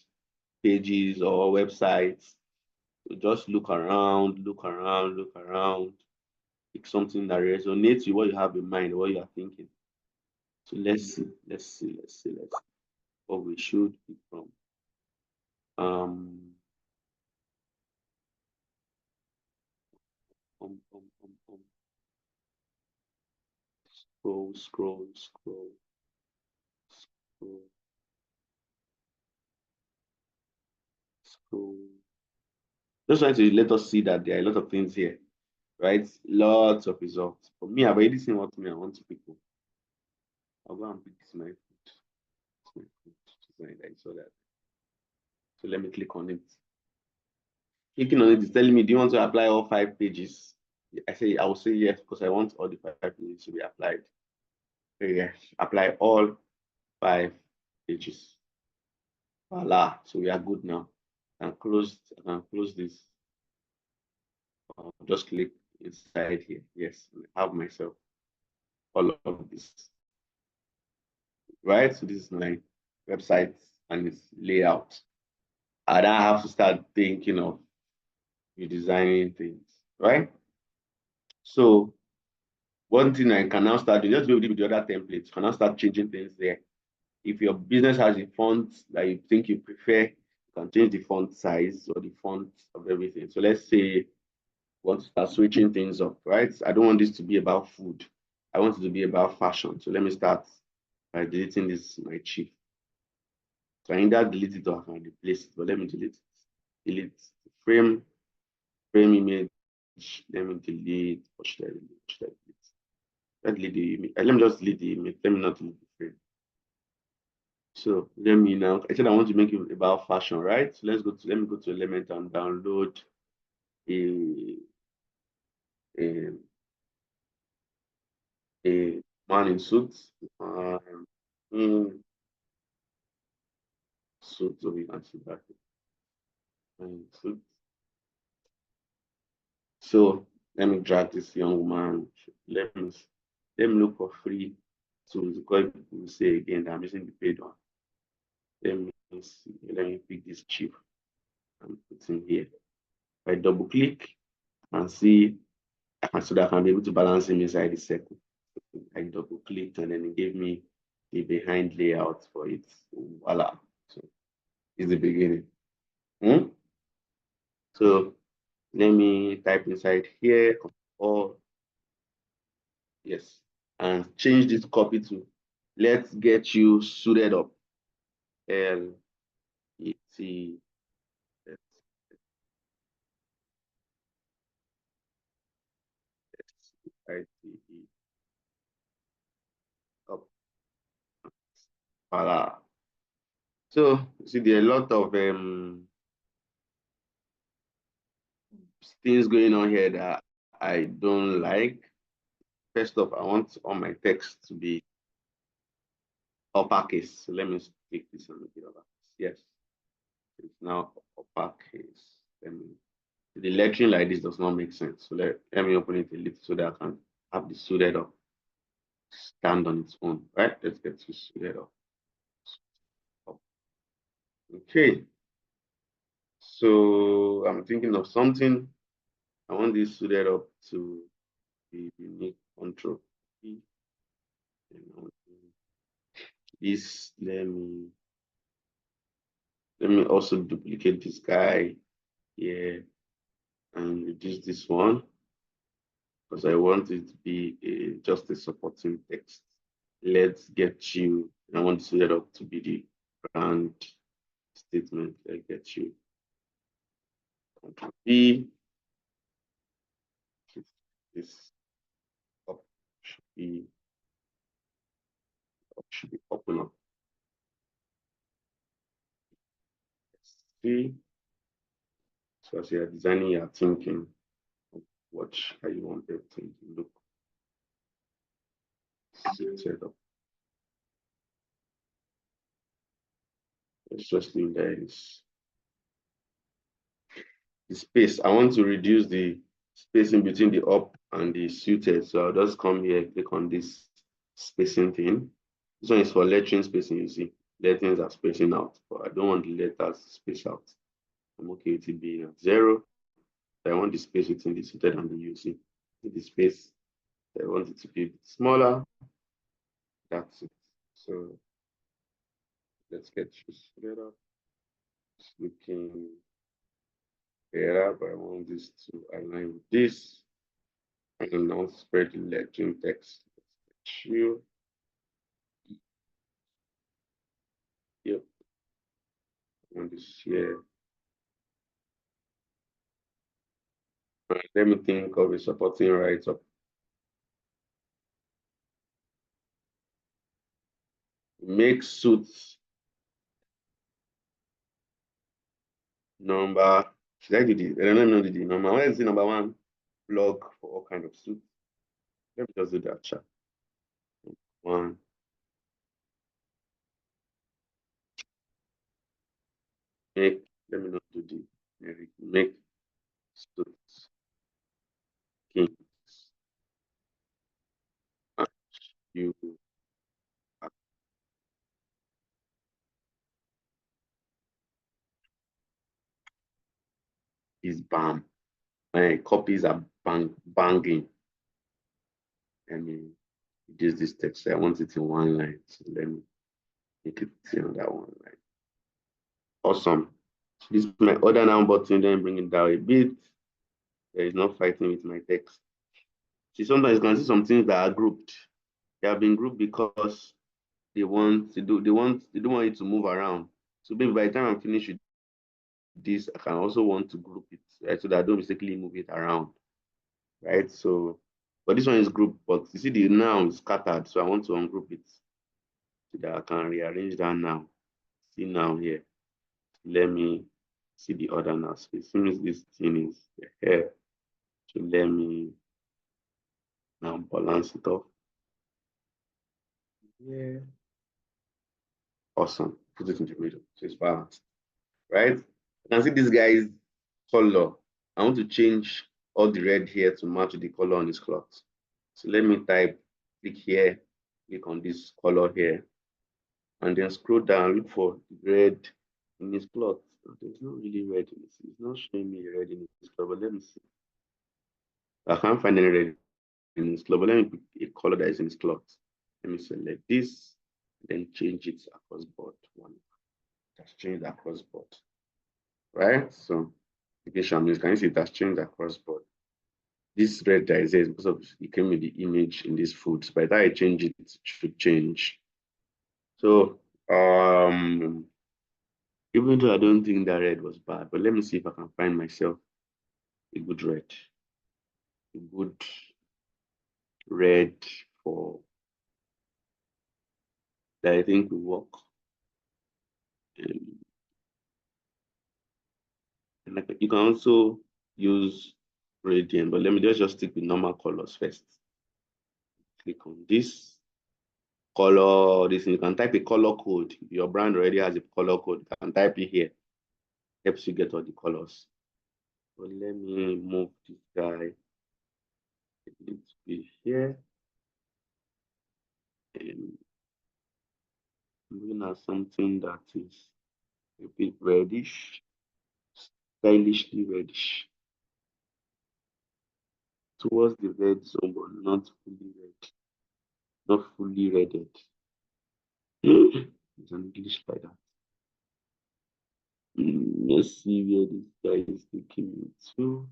pages or websites. So just look around, look around, pick something that resonates with what you have in mind, what you are thinking. So let's see what we should pick from. Um, um, um, um, um. Scroll, scroll, scroll. Just trying to let us see that there are a lot of things here, right? Lots of results. For me, I've already seen what me I want to pick. I'll go and pick this my food. It's my food design. I saw that. So let me click on it. Clicking on it is telling me, do you want to apply all 5 pages? I will say yes, because I want all the 5 pages to be applied. So yes, apply all 5 pages. Voila. So we are good now. I can close this. Just click inside here. Yes, I have myself all of this. Right? So this is my website and its layout. And I have to start thinking of redesigning things, right? So one thing I can now start doing, just be with the other templates, you can now start changing things there. If your business has a font that you think you prefer, you can change the font size or the font of everything. So let's say you want to start switching things up, right? I don't want this to be about food. I want it to be about fashion. So let me start by deleting this, my chief. So I either delete it or I can replace it, but let me delete it. Delete frame, frame image. Let me delete. What should I delete? What should I delete? Let me delete the image. Let me just delete the image. Let me not delete the frame. So let me now. I said I want to make it about fashion, right? So let's go to. Let me go to Element and download a a, a man in suits. In suit, so we can see that. Suit. So let me drag this young man. Let me look for free tools because people will say again that I'm using the paid one. Let me see. Let me pick this chip and put in here. If I double click and see, so that I can be able to balance him inside the circle. I double clicked and then it gave me the behind layout for it. Voila. So it's the beginning. So let me type inside here or yes, and change this copy to let's get you suited up. L-E-T S-I-T-E up. Voila. So see there are a lot of things going on here that I don't like. First off, I want all my text to be uppercase. So let me take this and make it uppercase. Yes, it's now uppercase. Let me, the lettering like this does not make sense. So let me open it a little so that I can have the suited up stand on its own. Right? Let's get to suited up. Okay. So I'm thinking of something. I want this suited up to be unique control. This let me also duplicate this guy here and reduce this one because I want it to be just a supporting text. Let's get you. I want to set up to be the brand statement. Let's get you. Control B. This up should be open up. See. So as you're designing, you're thinking of what how you want everything to look. Set up. Let's just do this. The space. I want to reduce the spacing between the up and the suited. So I'll just come here, click on this spacing thing. This one is for lettering spacing, you see. Letters are spacing out, but I don't want the letters to space out. I'm okay with it being at 0. I want the space between the suited and the UC. The space, I want it to be smaller. That's it. So let's get this together. It's looking better, but I want this to align with this. And now spread the lettering text. You. Yep. And this here. Let me think of a supporting write-up. Make suits number. Should I do the? Let me know the number. Where is the number one blog for all kind of suits? Let me just do that chat. One. Make. Let me not do the. Make suits kings. And you is bam. My copies are banging. Let me use this text. I want it in one line. So let me make it in that one line. Awesome. This is my other now button, then bring it down a bit. There is no fighting with my text. See, sometimes you can see some things that are grouped. They have been grouped because they don't want it to move around. So maybe by the time I'm finished with this, I can also want to group it, right? So that I don't mistakenly move it around, right? So, but this one is grouped, but you see the noun is scattered, so I want to ungroup it so that I can rearrange that now. See now here. Let me see the other now. So it seems this thing is here. So let me now balance it off. Yeah. Awesome. Put it in the middle. So it's balanced. Right? You can see this guy's color. I want to change all the red here to match the color on his cloth. So let me type, click here, click on this color here, and then scroll down, look for the red in his cloth. There's not really red in this. It's not showing me red in his cloth, but let me see. I can't find any red in his cloth, but let me pick a color that is in his cloth. Let me select this, then change it across board. One. Just change across board. Right? So can you see it has changed across board? This red that is there is because of it came with the image in these foods. By the time I change it, it should change. So even though I don't think that red was bad, but let me see if I can find myself a good red. A good red for that I think will work. And like you can also use gradient, but let me just stick with normal colors first. Click on this color, this, you can type a color code. Your brand already has a color code. You can type it here. Helps you get all the colors. So let me move this guy. It needs to be here. And I'm looking at something that is a bit reddish, stylishly reddish. Towards the red zone, but not fully red. Not fully redded. It's an English like that. Let's see where this guy is taking me to.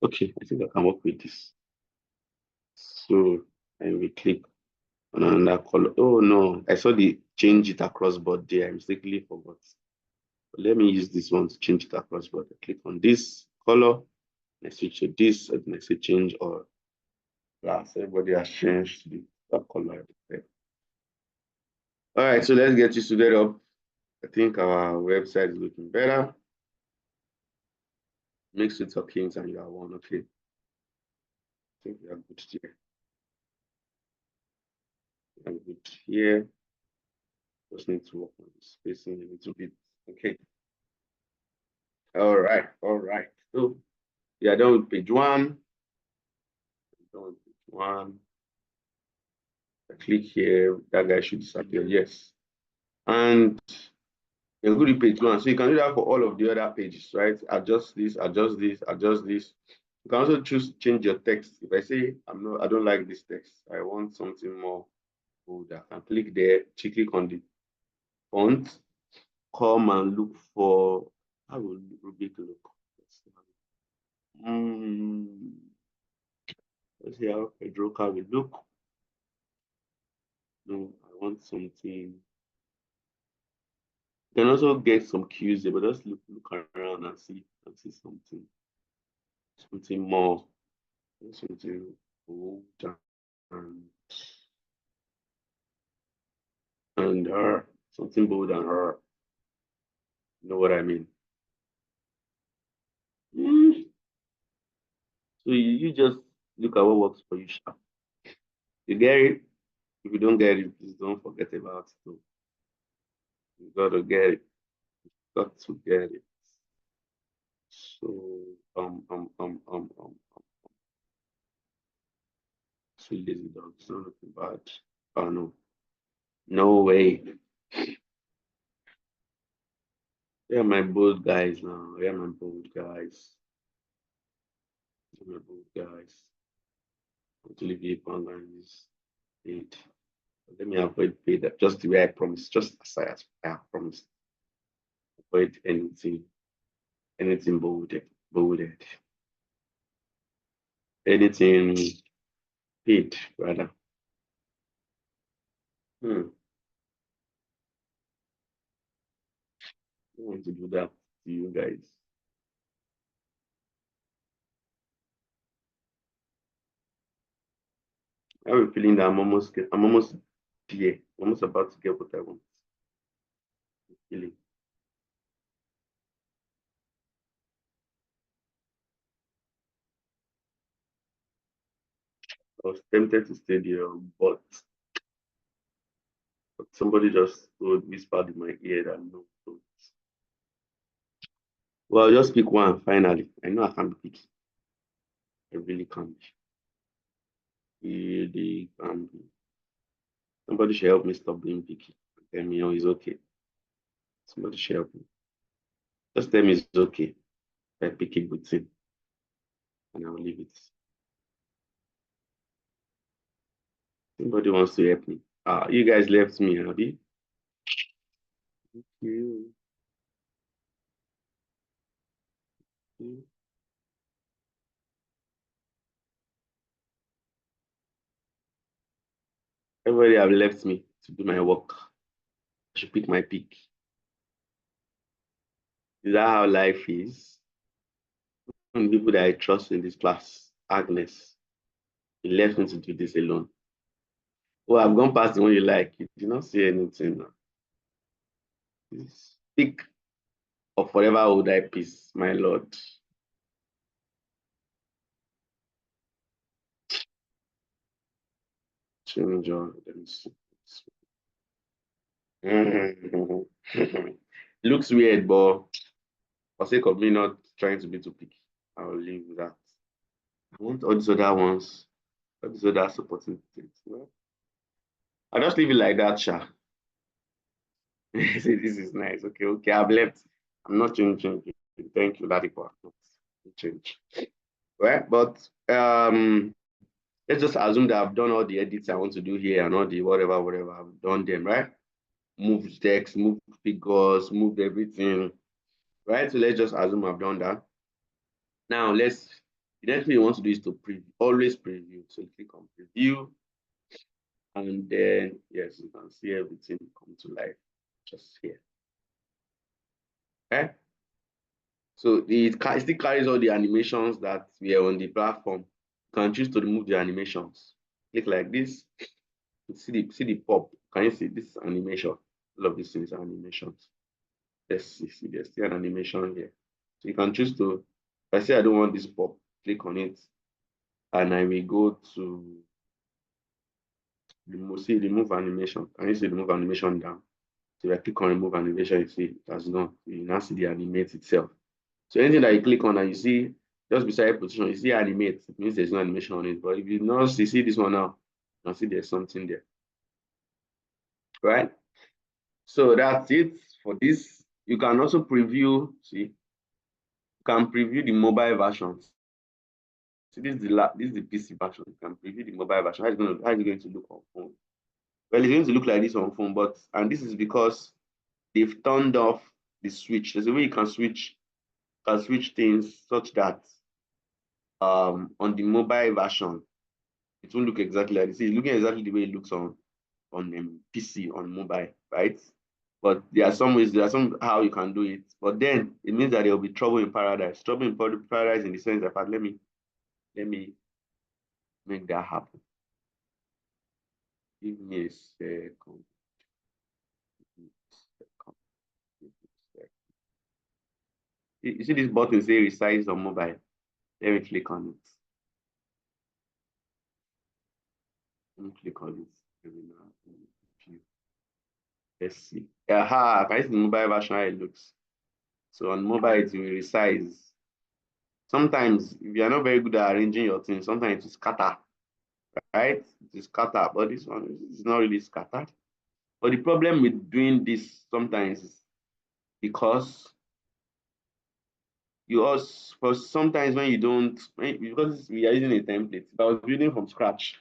Okay, I think I can work with this. So I will click on another color. Oh no, I saw the change it across board there. I mistakenly forgot. But let me use this one to change it across board. I click on this color, and I switch to this, and I say change or class. Everybody has changed to that color. All right, so let's get you suited up. I think our website is looking better. Mix with your kings and you are one. Okay. I think we are good here. We are good here. Just need to work on the spacing a little bit. Okay. All right. All right. So we are done with page one. Done with page one. I click here. That guy should disappear. Yes. And you go to page one. So you can do that for all of the other pages, right? Adjust this, adjust this, adjust this. You can also change your text. If I say I don't like this text, I want something more bold, I can click there, click on the font, come and look for how will Rubik look? Let's see how Pedroca will look. No, I want something. You can also get some cues there, but just look around and see something more, something bold and her, something bold and her. You know what I mean? Mm. So you just look at what works for you, sha. You get it? If you don't get it, please don't forget about it. Too. You gotta get it. Got to get it. So so lazy dog. It's not looking bad. Oh no. No way. Yeah, my bold guys now. Yeah, my bold guys. My bold guys. Actually, be online is paid. Let me avoid paid. Just the way I promised. Just as I have promised. Avoid anything bolded. Anything paid rather. Hmm. I want to do that to you guys. I have a feeling that I'm almost there. I'm almost about to get what I want. Feeling. I was tempted to stay there, but somebody just whispered in my ear that no. Don't. Well, I'll just pick one finally. I know I can be picky. I really can be. Really can be. Somebody should help me stop being picky. Tell me, it's okay. Somebody should help me. Just tell me it's okay. I pick a good thing and I'll leave it. Somebody wants to help me. You guys left me, Abby. You. You. Everybody have left me to do my work. I should pick my pick. Is that how life is? And people that I trust in this class, Agnes, he left me to do this alone. Well, I've gone past the one you like. You did not say anything now. Speak of forever hold I peace, my Lord. Change your let me see. Looks weird, but for sake of me not trying to be too picky, I'll leave that. I want all these other ones, all these other supporting things. Well, I'll just leave it like that, Sha. Say this is nice. Okay, okay, I've left. I'm not changing. Thank you, Ladipo. Change. Right, but let's just assume that I've done all the edits I want to do here and all the whatever I've done them, right? Moved text, moved figures, moved everything, right? So let's just assume I've done that. Now the next thing you want to do is to preview, always preview. So click on preview, and then yes, you can see everything come to life just here. Okay. So it still carries all the animations that were on the platform. You can choose to remove the animations. Click like this. See the pop. Can you see this animation? All of these things are animations. Let's see, there's still an animation here. So you can choose to, if I say I don't want this pop, click on it, and I will go to remove animation. Can you see remove animation down? So if I click on remove animation, you see it has gone. You now see the animate itself. So anything that you click on and you see just beside position, you see animate, it means there's no animation on it. But if you not see this one now, you can see there's something there. Right? So that's it for this. You can also preview, see, you can preview the mobile versions. So this is the PC version. You can preview the mobile version. How is it going to look on phone? Well, it's going to look like this on phone, and this is because they've turned off the switch. There's a way you can switch things such that on the mobile version, it won't look exactly like this. It's looking exactly the way it looks on PC on mobile, right? But there are some ways, there are some how you can do it. But then it means that there will be trouble in paradise. Trouble in paradise in the sense that let me make that happen. Give me a second. You see this button say resize on mobile. Let me click on it. Let me click on it. Let's see. Aha, can you see the mobile version how it looks? So on mobile, it will resize. Sometimes, if you are not very good at arranging your things, sometimes it will scatter, right? It is scatter, but this one is not really scattered. But the problem with doing this sometimes is because you also, for sometimes when you don't, because we are using a template, if I was building from scratch,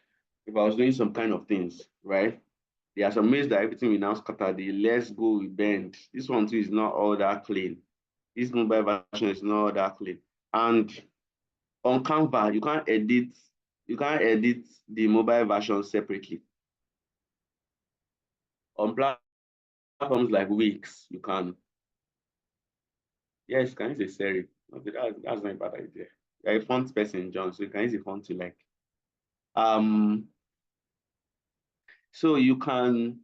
if I was doing some kind of things, right? There are some ways that everything will now scatter, the let's go, we bend. This one too is not all that clean. This mobile version is not all that clean. And on Canva, you can't edit the mobile version separately. On platforms like Wix, you can. Yes, can use a serif. Okay, that's not a bad idea. You're a font person, John, so you can use a font you like. Um, so you can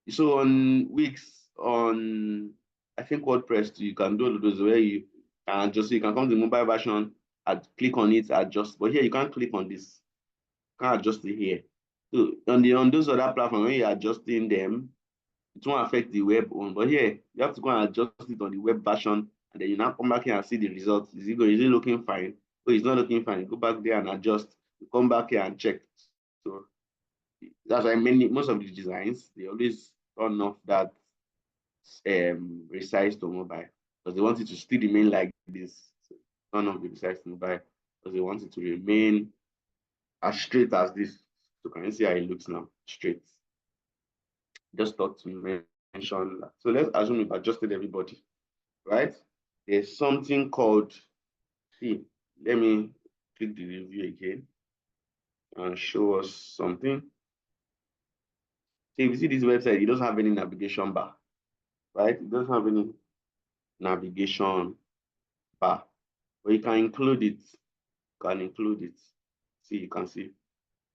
so on Wix, on I think WordPress too, you can do all of those where you can just you can come to the mobile version and click on it, adjust. But here you can't click on this. You can't adjust it here. So on those other platforms, when you're adjusting them, it won't affect the web one. But here, you have to go and adjust it on the web version, and then you now come back here and see the results. Is it looking fine? Oh, it's not looking fine. Go back there and adjust. You come back here and check. So that's why most of the designs they always turn off that resize to mobile because they want it to still remain like this. So turn off the resize to mobile because they want it to remain as straight as this. So can you see how it looks now? Straight. Just thought to mention that. So let's assume we've adjusted everybody, right? There's something called, see, let me click the review again and show us something. So if you see this website, it doesn't have any navigation bar, right? It doesn't have any navigation bar, but you can include it. You can include it. See, you can see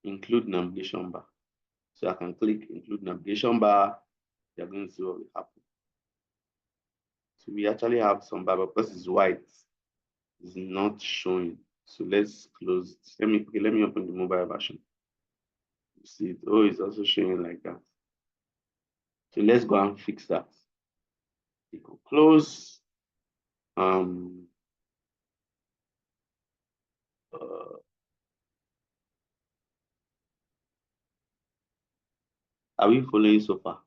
include navigation bar. So I can click include navigation bar. You're going to see what will happen. So we actually have some bar, but because it's white, it's not showing. So let's close it. Let me open the mobile version. You see it. Oh, it's also showing like that. So let's go and fix that. Click on close. Uh, are we following so far?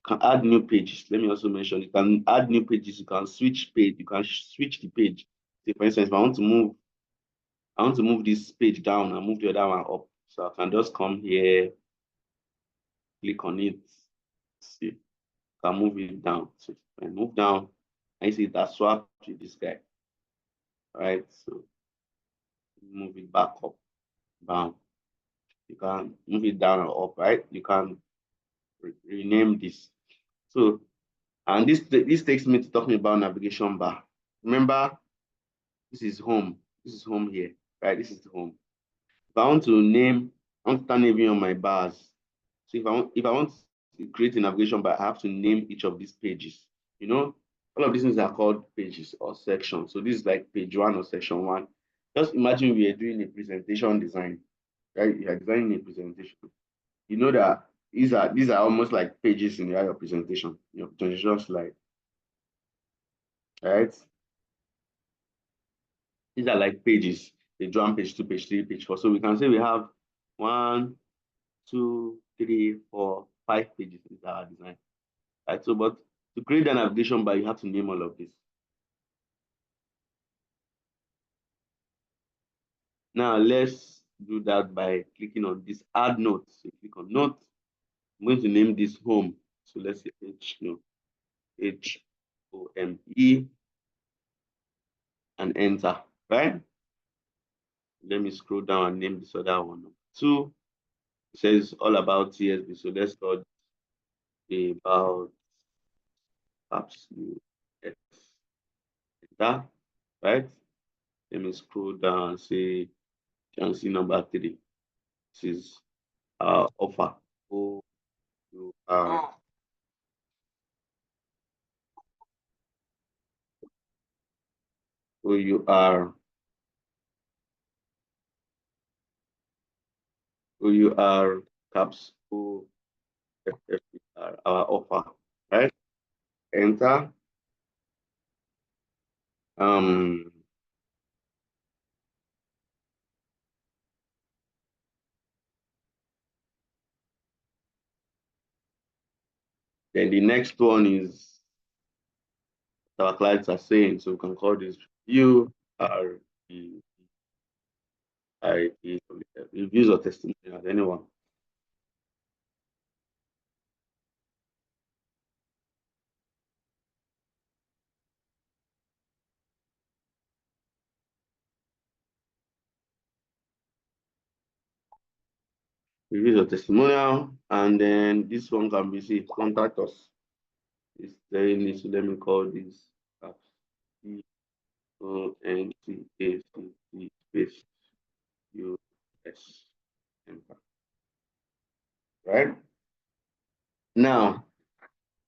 Can add new pages. Let me also mention you can add new pages. You can switch page. You can switch the page. Say, for instance, if I want to move this page down and move the other one up. So I can just come here, click on it. See, I can move it down. So if I move down, I see that swap with this guy. Right. So move it back up, down. You can move it down or up, right? You can rename this. So, and this takes me to talking about navigation bar. Remember, this is home. This is home here, right? This is the home. If I want to name, I want to start naming on my bars. So if I want to create a navigation bar, I have to name each of these pages. You know, all of these things are called pages or sections. So this is like page one or section one. Just imagine we are doing a presentation design, right? You are designing a presentation. You know that these are almost like pages in your presentation, your presentation slide, right? These are like pages. Page one, page two, page three, page four. So we can say we have 1, 2, 3, 4, 5 pages in our design. Right. So, but to create an navigation bar, you have to name all of this. Now let's do that by clicking on this add note. So click on note. I'm going to name this home. So let's say HOME and enter. Right? Let me scroll down and name this other one. 2. It says all about TSB. So let's start about apps. Enter, right? Let me scroll down and say, you can see number 3. This is offer. O U R O U R O U R caps O F F E R, our offer, right? Enter. Um, then the next one is our clients are saying, so we can call this U R E I E reviews or testimonials. Anyone. Reviews or testimonial, and then this one can be see contact us. It's saying this, so let me call this CONTACT space US. Right? Now,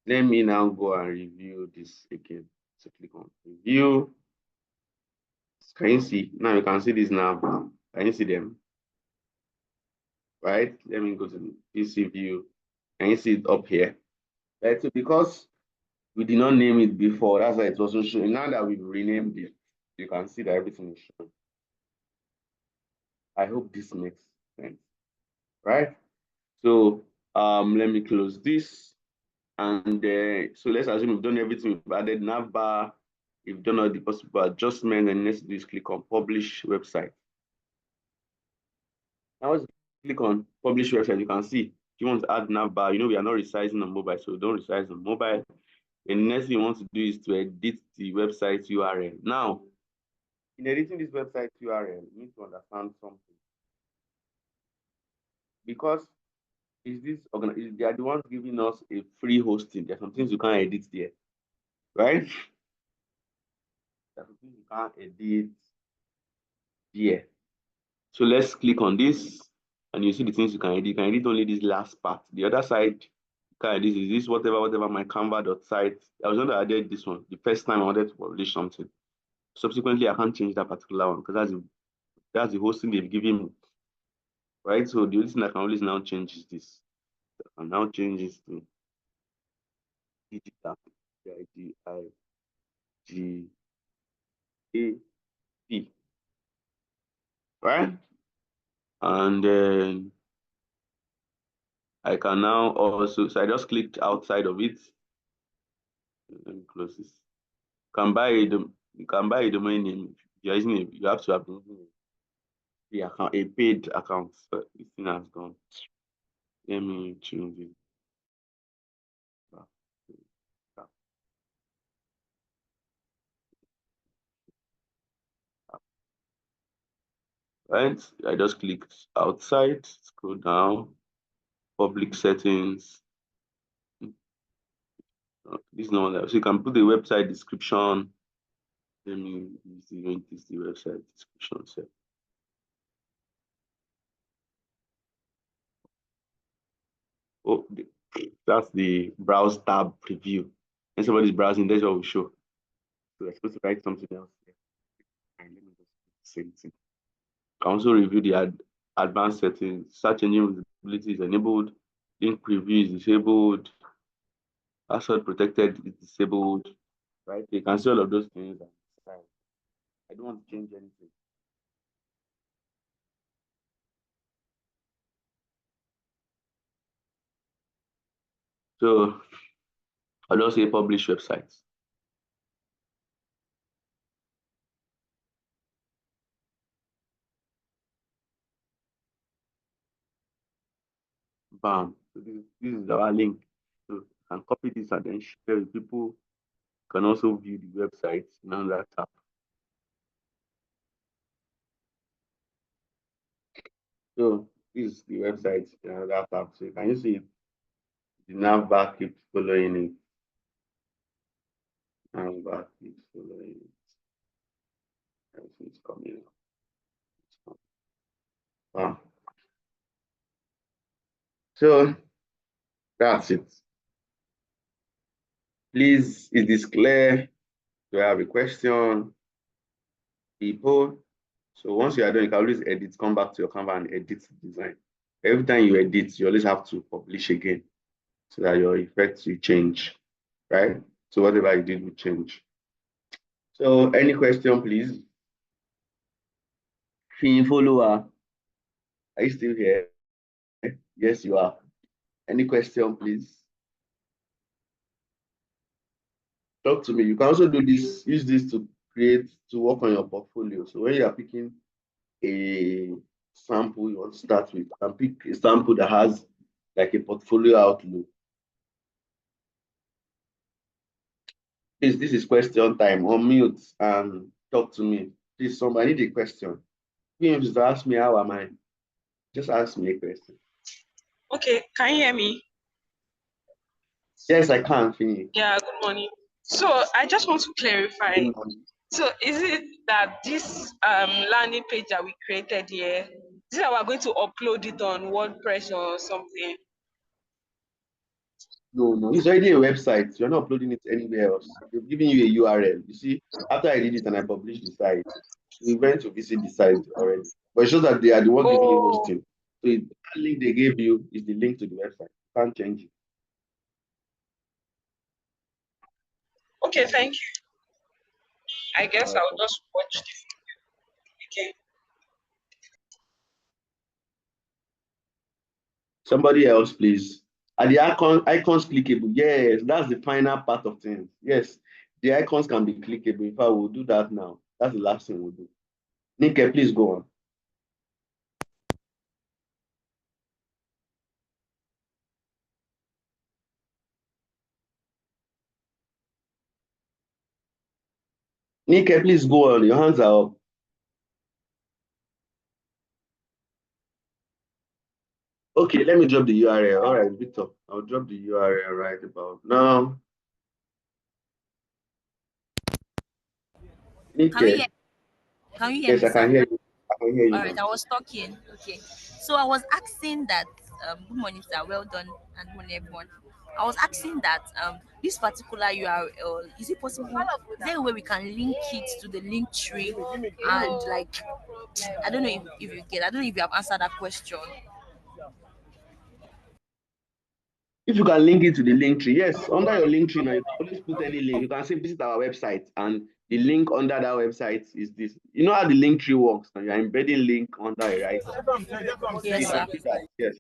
let me now go and review this again. So click on review. Can you see? Now you can see this now. Can you see them? Right? Let me go to PC view. Can you see it up here? Right? So because we did not name it before, that's why it wasn't showing. Now that we've renamed it, you can see that everything is showing. I hope this makes sense. Right? So let me close this. And so let's assume we've done everything. We've added navbar, we've done all the possible adjustments, and next do is click on publish website. Now let's click on publish website. You can see if you want to add navbar, we are not resizing on mobile, so don't resize on mobile. And the next thing you want to do is to edit the website URL. Now, in editing this website URL, you need to understand something. Because they are the ones giving us a free hosting. There are some things you can't edit there, right? There are some things you can't edit there. So let's click on this, and you see the things you can edit. You can edit only this last part. The other side, you can edit is this whatever my canva.site. I was going to add this one the first time I wanted to publish something. Subsequently, I can't change that particular one because that's the hosting they've given me. Right? So the only thing I can always now change is this. I can now change this to DigiGap. DigiGap. Right? And then I can now also, so I just clicked outside of it. Let me close this. You can buy a domain name. If you're using it, you have to have a paid account. So this thing has gone. Let me change it back to that. Right? I just clicked outside, scroll down, public settings. This is not that. So you can put the website description. Let me use the website description set. Oh, that's the browse tab preview. When somebody's browsing, that's what we show. So we're supposed to write something else here. And let me just say it. Can also review the advanced settings. Search engine visibility is enabled. Link preview is disabled. Password protected is disabled. Right? You can see all of those things. I don't want to change anything. So I'll just say publish websites. Bam. So this is our link. So you can copy this and then share with people. You can also view the website in another tab. So This is the website, that tab. So can you see it? The nav bar keeps following it. Nav bar keeps following it. Everything's coming up. Wow. So that's it. Please, is this clear? Do you have a question? People. So once you are done, you can always edit, come back to your Canva and edit the design. Every time you edit, you always have to publish again so that your effects will change, right? So whatever you did will change. So any question, please? Fin follower, are you still here? Yes, you are. Any question, please? Talk to me. You can also do this, use this to work on your portfolio. So when you are picking a sample you want to start with, and pick a sample that has like a portfolio outlook. Please, this is question time. Unmute and talk to me. Please, somebody need a question. You just ask me how am I. Just ask me a question. Okay, can you hear me? Yes, I can, Fini. Yeah, good morning. So I just want to clarify. So is it that this landing page that we created here, is it that we're going to upload it on WordPress or something? No, it's already a website. You're not uploading it anywhere else. They've given you a URL. You see, after I did it and I published the site, we went to visit the site already. But it shows that they are the one giving you hosting. So that link they gave you is the link to the website. You can't change it. Okay, thank you. I guess I'll just watch the video again. Somebody else, please. Are the icons clickable? Yes, that's the final part of things. Yes, the icons can be clickable. If I will do that now, that's the last thing we'll do. Nike, please go on. Nike, please go on. Your hands are up. Okay, let me drop the URL. All right, Victor, I'll drop the URL right about now. Nike. Can you hear Yes, me, I can sir? hear you. I can hear you All right, now. I was talking. Okay. So I was asking that, good morning, sir. Well done, and good morning, everyone. I was asking that this particular URL, is it possible? Is there a way we can link it to the link tree and like, I don't know if you get, I don't know if you have answered that question. If you can link it to the link tree, yes, under your link tree now, you can always put any link. You can say visit our website, and the link under that website is this. You know how the link tree works, and you're embedding link under it, right? Yes, You sir. can do that. Yes.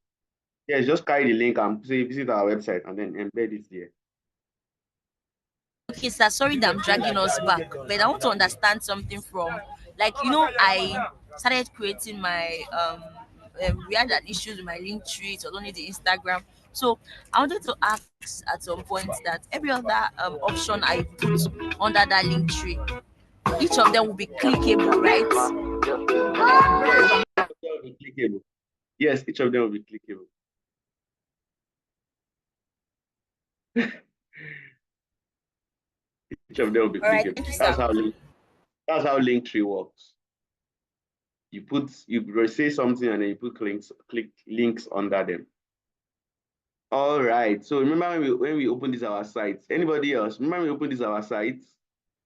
Yes, just carry the link and say visit our website and then embed it there. Okay, sir. Sorry that I'm dragging us back, but I want to understand something from, like, I started creating my we had an issue with my link tree. It was only the Instagram. So I wanted to ask at some point that every other option I put under that link tree, each of them will be clickable, right? Yes, each of them will be clickable. Yes, each of them will be clickable. Each of them will be All right, clickable. thank you, That's sir. how Linktree works. You say something and then you put links under them. All right. So remember when we open this our site. Anybody else? Remember when we open this our site?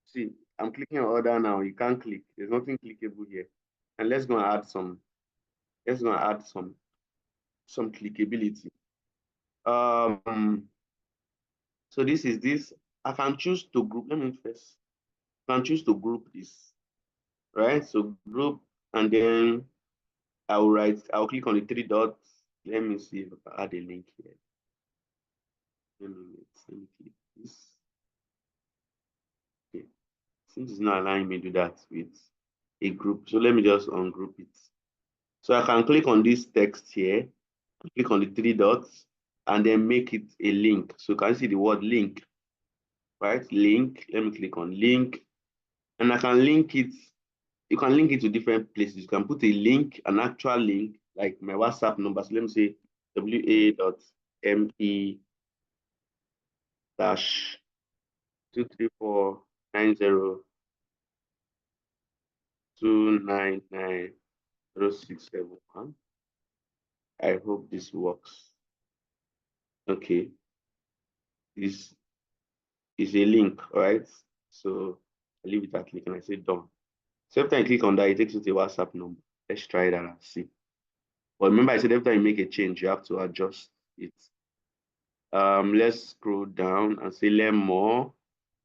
See, I'm clicking on order now. You can't click. There's nothing clickable here. And let's go and add some. Let's go and add some clickability. So this is this. I can choose to group. Let me first. I can choose to group this. Right? So group, and then I'll click on the three dots. Let me see if I add a link here. Let me click this. Okay. Since it's not allowing me to do that with a group, so let me just ungroup it. So I can click on this text here, click on the three dots, and then make it a link. So can you see the word link? Right? Link. Let me click on link. And I can link it. You can link it to different places. You can put a link, an actual link, like my WhatsApp number. So let me say wa.me dash 23490299067. I hope this works. Okay. This is a link, right? So I leave it at link and I say done. So every time I click on that, it takes you to a WhatsApp number. Let's try that and see. But remember, I said every time you make a change, you have to adjust it. Let's scroll down and say learn more.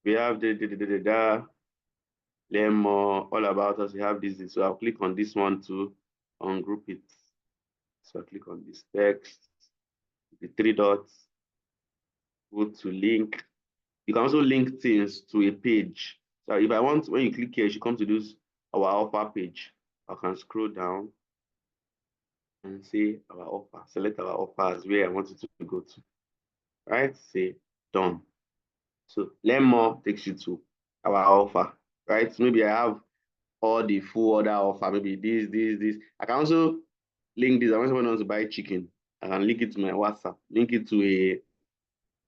We have learn more all about us. We have this. So I'll click on this one to ungroup it. So I click on this text, the three dots, go to link. You can also link things to a page. So if I want, when you click here, you should come to this our offer page. I can scroll down and say our offer. Select our offer as where I want it to go to. Right? Say done. So learn more takes you to our offer. Right? So maybe I have all the full order offer. Maybe this. I can also link this. I want someone wants to buy chicken. I can link it to my WhatsApp. Link it to a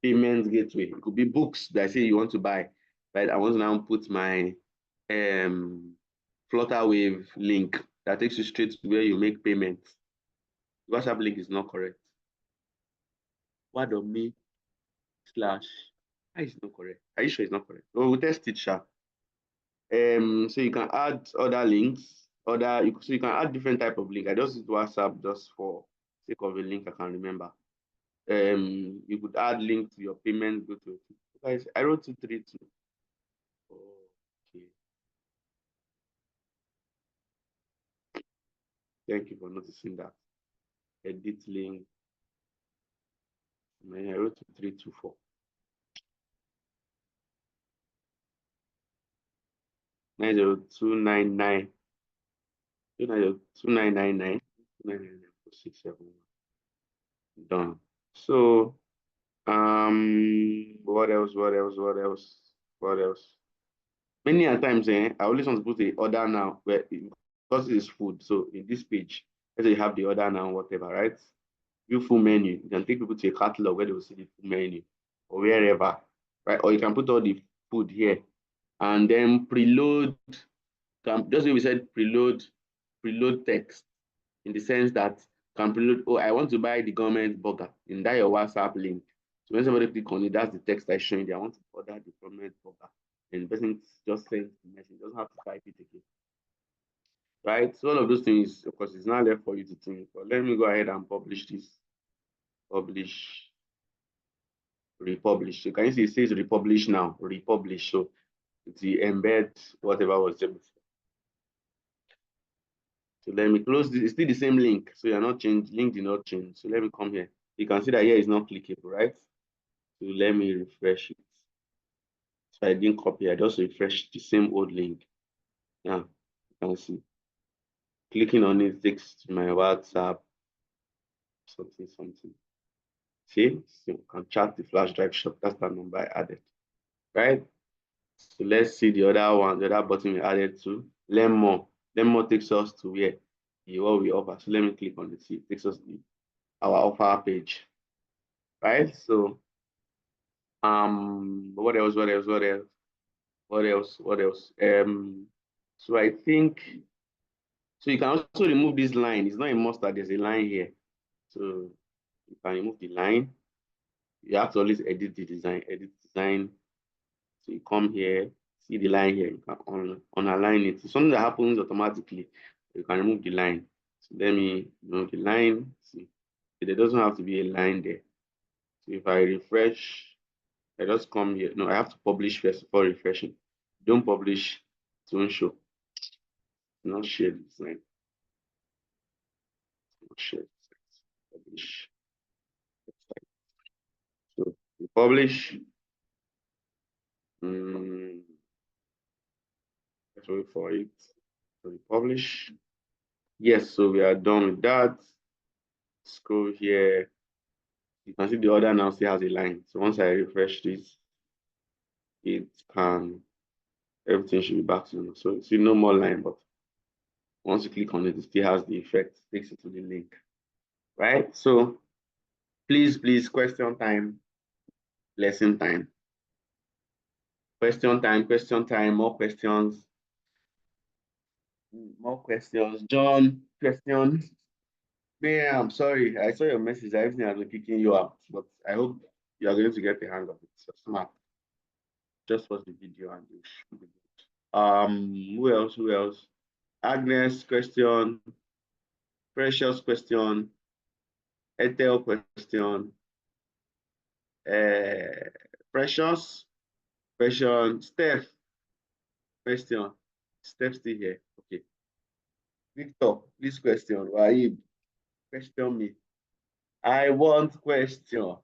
payment gateway. It could be books that say you want to buy. Right? I want to now put my Flutterwave link that takes you straight to where you make payments. The WhatsApp link is not correct. Word.me slash. Why is it not correct? Are you sure it's not correct? Oh, we'll test it, sharp. So you can add other links, so you can add different type of link. I just use WhatsApp just for sake of a link I can remember. You could add link to your payment. Go to guys. I wrote 232. Okay. Thank you for noticing that. Edit link. I wrote 2324. Nine zero 299 2999 done. So what else? Many a times I always want to put the order now because it's food. So in this page, let's say you have the order now, whatever, right? View full menu. You can take people to a catalog where they will see the full menu or wherever, right? Or you can put all the food here and then preload. Just like we said, preload text in the sense that can preload. Oh, I want to buy the government burger in that your WhatsApp link. So when somebody click on it, that's the text that's showing. I want to order the government burger, and the person just sends the message. Doesn't have to type it again, right? So all of those things, of course, it's not left for you to think. But let me go ahead and publish this. Publish, republish. So can you see it says republish now? Republish. So it's the embed whatever was there before. So let me close this. It's still the same link. So you're not changed. Link did not change. So let me come here. You can see that here is not clickable, right? So let me refresh it. So I didn't copy. I just refreshed the same old link. Yeah, you can see. Clicking on it takes to my WhatsApp. Something. See? So you can chat the flash drive shop. That's the number I added. Right? So let's see the other one, the other button we added to. Learn more. Learn more takes us to where? What we offer. So let me click on it. See, it takes us to our offer page. Right? So what else? So I think so you can also remove this line. It's not a must that there's a line here. So you can remove the line. You have to always edit the design. So you come here, see the line here, you can unalign it. It's something that happens automatically. You can remove the line. So let me remove the line. See, there doesn't have to be a line there. So if I refresh, I just come here. No, I have to publish first before refreshing. Don't publish, it won't show. Not share the design. Not share publish. So we publish. Let's wait for it. So we publish. Yes, so we are done with that. Scroll here. You can see the order now still has a line. So once I refresh this, everything should be back to normal. So see no more line, but Once you click on it, it still has the effect, takes it to the link, right? So please, question time, lesson time. Question time, more questions. John, question. Yeah, I'm sorry. I saw your message. Everything has been kicking you out, but I hope you are going to get the hang of it. So smart. Just watch the video and you should be good. Who else? Who else? Agnes, question. Precious, question. Ethel, question. Precious, question. Steph, question. Steph still here. Okay. Victor, this question. Wahid, question me. I want questions.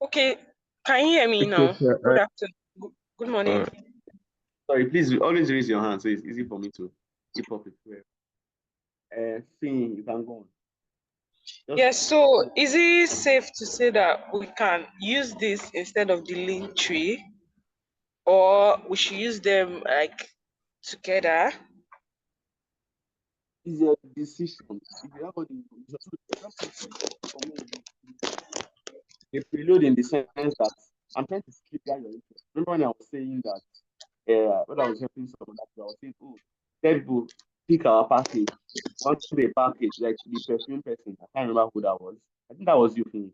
Okay, can you hear me now? Good afternoon. Good morning. Sorry, please always raise your hand so it's easy for me to keep up with you. Finn, you can go on. Yes, so is it safe to say that we can use this instead of the link tree, or we should use them like together? It's your decision. If you have all the information, so for example, they preload in the sense that I'm trying to trigger your interest. Remember when I was saying that when I was helping someone, I was saying, oh, tell people pick our package. One day package, like the perfume person. I can't remember who that was. I think that was you, Finn.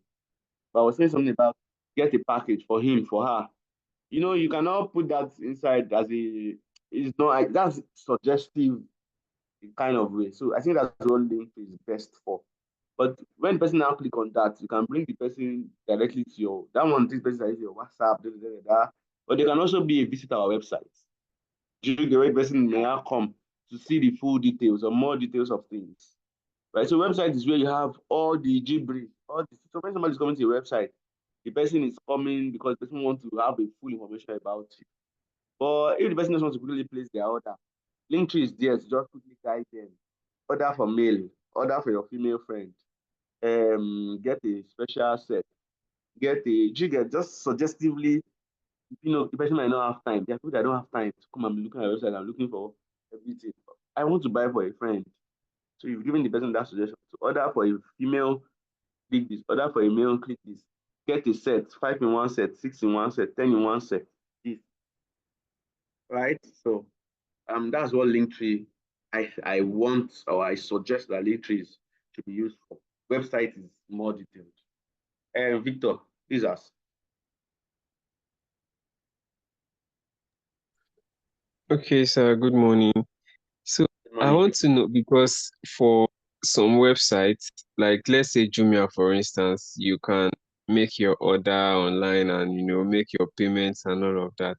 But I was saying something about get a package for him, for her. You know, you cannot put that inside as a, it's not like that's suggestive kind of way. So I think that's what link is best for. But when the person now click on that, you can bring the person directly to your, that one, this person is your WhatsApp, but they can also be a visit our website. The right person may now come to see the full details or more details of things. Right? So website is where you have all the gibberish, all the, so when somebody is coming to your website, the person is coming because the person wants to have a full information about it. But if the person just wants to quickly place their order, Linktree is there to just quickly guide them. Order for male, order for your female friend. Get a special set. Get a jigger just suggestively, you know, the person might not have time. There are people that don't have time to come and be looking at your website and looking for everything. I want to buy for a friend. So you've given the person that suggestion. To order for a female, click this. Order for a male, click this. Get a set, 5 in one set, 6 in one set, 10 in one set. This. Right? So that's what Linktree I want, or I suggest that Linktree should be used for. Website is more detailed. Victor, please ask. Okay, sir, good morning. So I want to know, because for some websites, like let's say Jumia, for instance, you can make your order online and make your payments and all of that.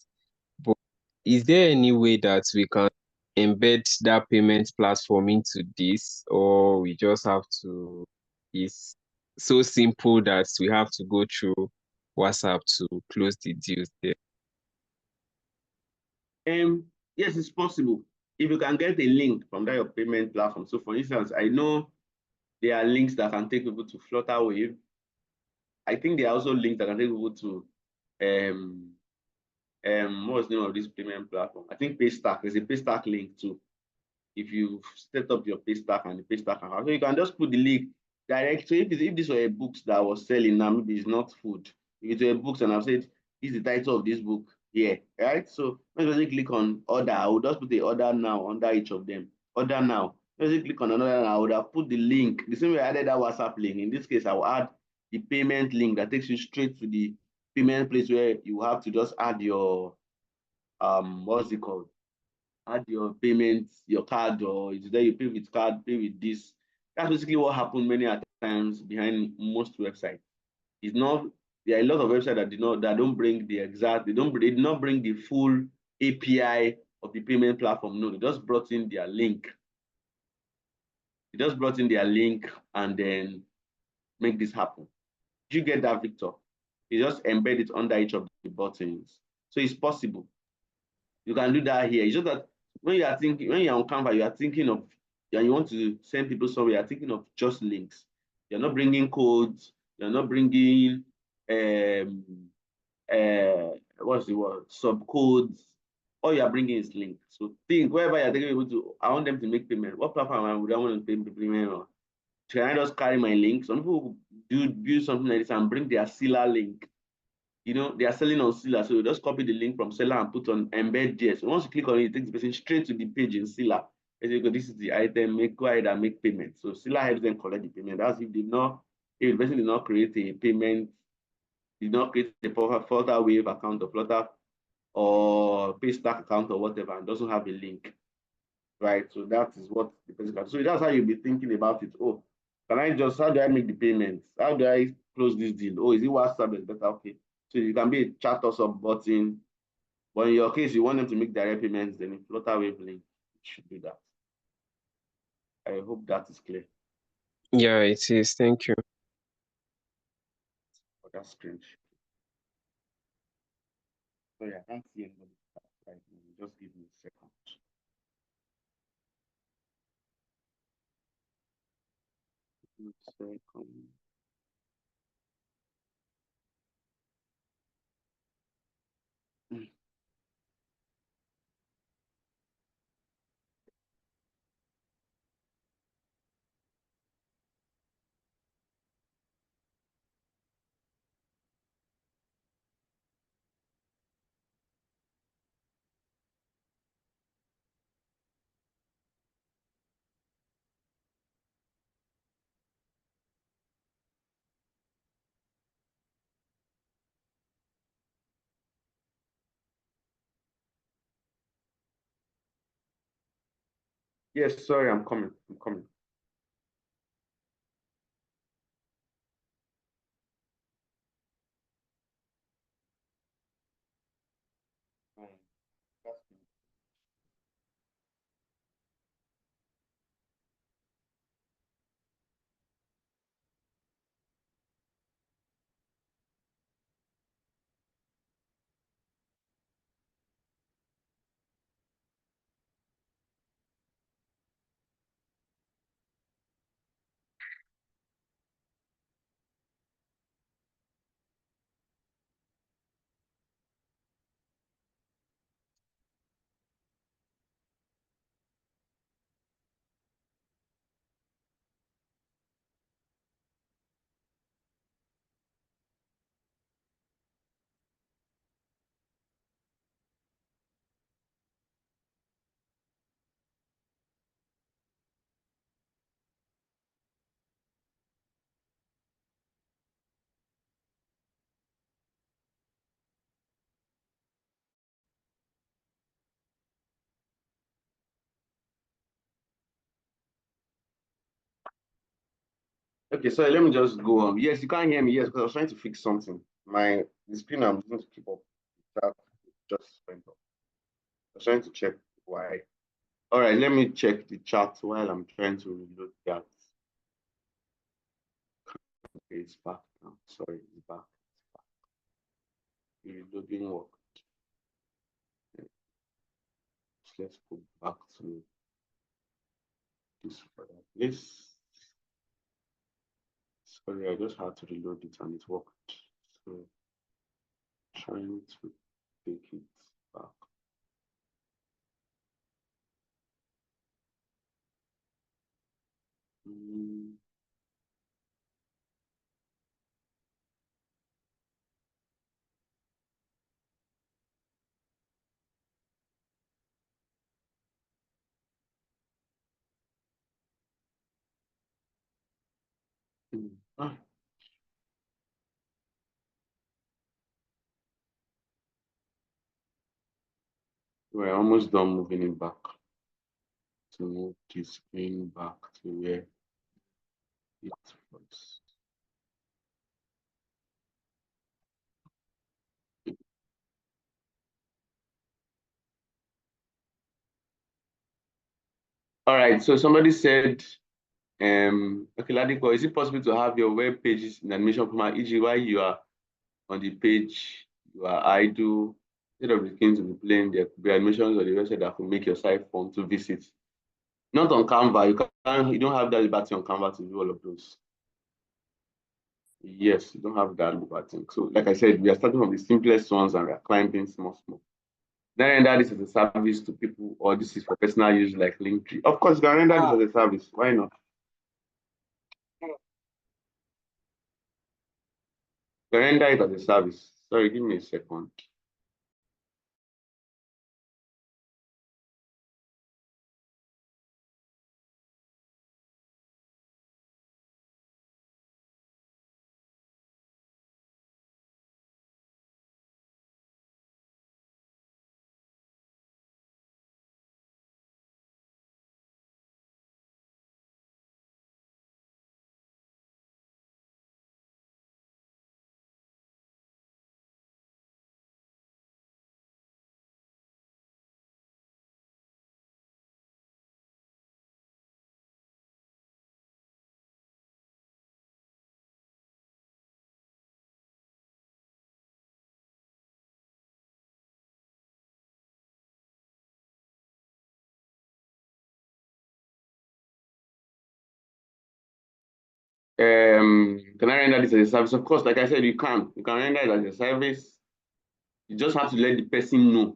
But is there any way that we can embed that payment platform into this, or we just have to, it's so simple that we have to go through WhatsApp to close the deals there? Yes, it's possible. If you can get a link from that your payment platform. So for instance, I know there are links that can take people to Flutterwave. I think there are also links that can take people to what's the name of this payment platform? I think Paystack. There's a Paystack link too. If you set up your Paystack and the Paystack account, so you can just put the link direct. So if this were a books that I was selling now, maybe it's not food. If it were books and I've said this is the title of this book here, right? So when you click on order, I would just put the order now under each of them. Order now. When you click on another, I would have put the link. The same way I added that WhatsApp link. In this case, I will add the payment link that takes you straight to the payment place where you have to just add your what's it called? Add your payments, your card, or it's there you pay with card, pay with this. That's basically what happened many times behind most websites. It's not, there are a lot of websites that don't bring the exact, they did not bring the full API of the payment platform. No, they just brought in their link. They just brought in their link and then make this happen. Did you get that, Victor? You just embed it under each of the buttons. So it's possible. You can do that here. It's just that when you are thinking, when you're on Canva, you are thinking of, and you want to send people somewhere, you're thinking of just links. You're not bringing codes. You're not bringing what's the word? Subcodes. all you are bringing is link. So think wherever you're taking people to, I want them to make payment. What platform would I want to pay payment on? Can I just carry my link? Some people do something like this and bring their seller link. You know, they are selling on seller, so you just copy the link from seller and put on embed there. So once you click on it, it takes the person straight to the page in seller. As you go, this is the item, go ahead and make payment. So seller helps them collect the payment. That's if the person did not create a payment, did not create a Flutter Wave account or Flutter or Paystack account or whatever, and doesn't have a link, right? So that is what the person can. So that's how you'll be thinking about it. Oh, how do I make the payments? How do I close this deal? Oh, is it WhatsApp is better? Okay. So it can be a chat or some button. But in your case, you want them to make direct payments, then in Flutter Wave link, it should do that. I hope that is clear. Yeah, it is. Thank you. For that screen. So yeah, I can't see anybody right now. Just give me a second. Yes, sorry, I'm coming. I'm coming. Okay, so let me just go on. Yes, you can't hear me. Yes, because I was trying to fix something. The screen I'm using to keep up that just went off. I was trying to check why. All right, let me check the chat while I'm trying to reload that. Okay, it's back now. Sorry, it's back. The reloading work. Let's go back to this further place. Sorry, I just had to reload it and it worked. So trying to take it back. Ah, we're almost done moving it back. To move the screen back to where it was. All right, so somebody said, okay, Ladiko, is it possible to have your web pages in animation format, e.g. while you are on the page, you are idle, instead of looking to be playing, there could be animations on the website that could make your site fun to visit. Not on Canva, you don't have that liberty on Canva to do all of those. Yes, you don't have that liberty. So like I said, we are starting from the simplest ones and we are climbing small. Can I render this as a service to people, or this is for personal use like Linktree? Of course, you can render this as a service. Why not? You can render it as a service. Sorry, give me a second. Can I render this as a service? Of course, like I said, you can. You can render it as a service. You just have to let the person know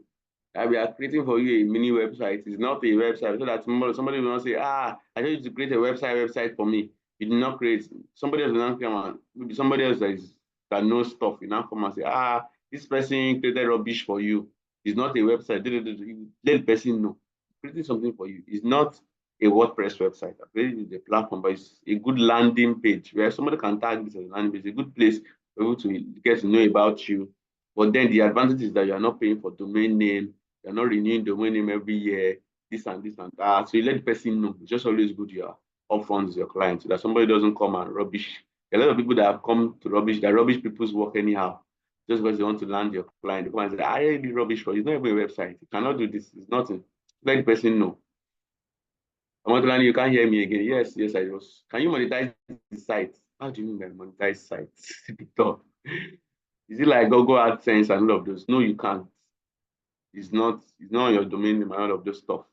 that we are creating for you a mini website. It's not a website, so that somebody will not say, I told you to create a website for me. You did not create. Somebody else will not come and maybe somebody else that knows stuff. You now come and say, this person created rubbish for you. It's not a website. You let the person know. Creating something for you. It's not a WordPress website. It's a platform, but it's a good landing page where somebody can tag this as a landing page. It's a good place for people to get to know about you. But then the advantage is that you are not paying for domain name, you're not renewing domain name every year, this and that. So you let the person know. It's just always good you are upfront with your client so that somebody doesn't come and rubbish. There are a lot of people that have come to rubbish, that rubbish people's work anyhow. Just because they want to land your client. They come and say, I already rubbish for you. It's not even a website. You cannot do this. It's nothing. Let the person know. I want to land you can't hear me again. Yes, I was. Can you monetize the site? How do you mean by monetize sites? It's a bit tough. Is it like Google AdSense and all of those? No, you can't. It's not on your domain name and all of those stuff.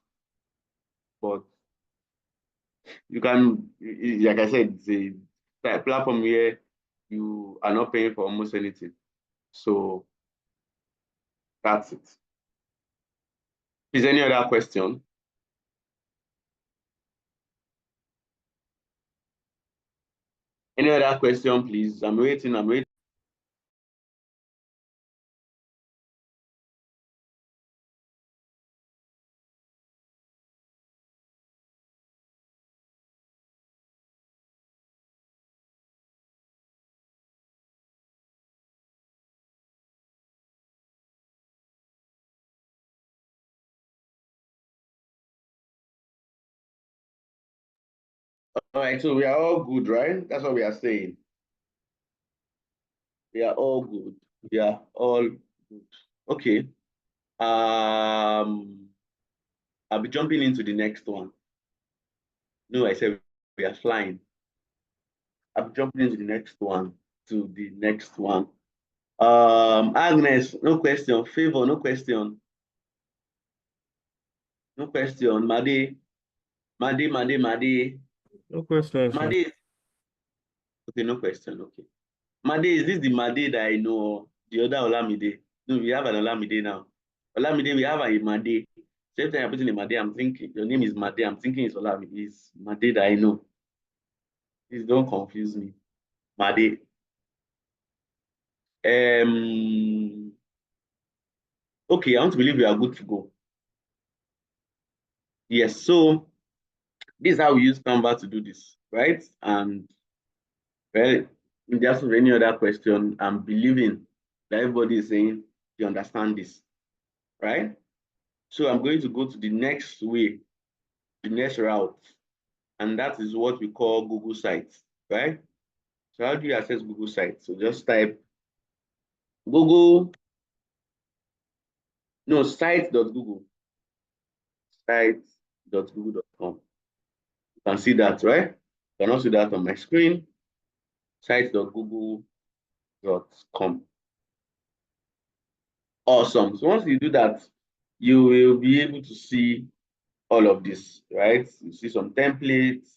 But you can, like I said, it's a platform where you are not paying for almost anything. So that's it. Is there any other question? Any other question, please? I'm waiting. All right, so we are all good, right? That's what we are saying. We are all good. We are all good. Okay. I'll be jumping into the next one. No, I said we are flying. I'm jumping into the next one. Agnes, no question. Favor, no question. No question. Made. No question, sir. Made. Okay, no question. Okay. Made, is this the Made that I know? The other Olamide? No, we have an Olamide now. Olamide, we have a Made. Same time I put in a Made, I'm thinking your name is Made. I'm thinking it's Olamide. It's Made that I know. Please don't confuse me. Made. Okay, I want to believe we are good to go. Yes, so this is how we use Canva to do this, right? And well, in just of any other question, I'm believing that everybody is saying you understand this, right? So I'm going to go to the next way, the next route, and that is what we call Google Sites, right? So how do you access Google Sites? So just type Google, no, site.google, site.google.com. You can see that, right? You can also see that on my screen, site.google.com. Awesome. So once you do that, you will be able to see all of this, right? You see some templates,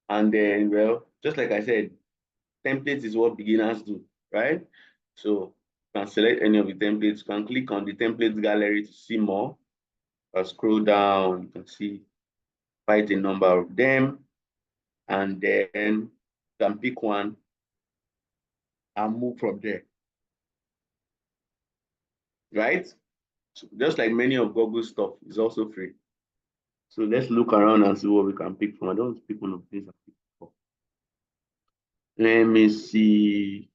and then, well, just like I said, templates is what beginners do, right? So You can select any of the templates. You can click on the template gallery to see more. Scroll down, you can see quite a number of them, and then you can pick one and move from there. Right? So just like many of Google's stuff is also free. So let's look around and see what we can pick from. I don't want to pick one of the things I picked before. Let me see.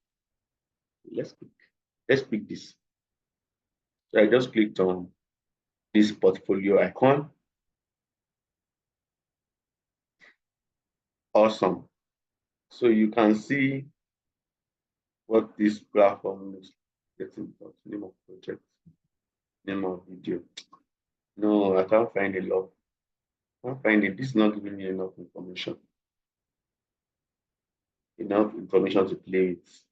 Let's pick this. So I just clicked on this portfolio icon. Awesome. So you can see what this platform looks like. Name of project, name of video. No, I can't find a lot. I can't find it. This is not giving me enough information. Enough information to play with.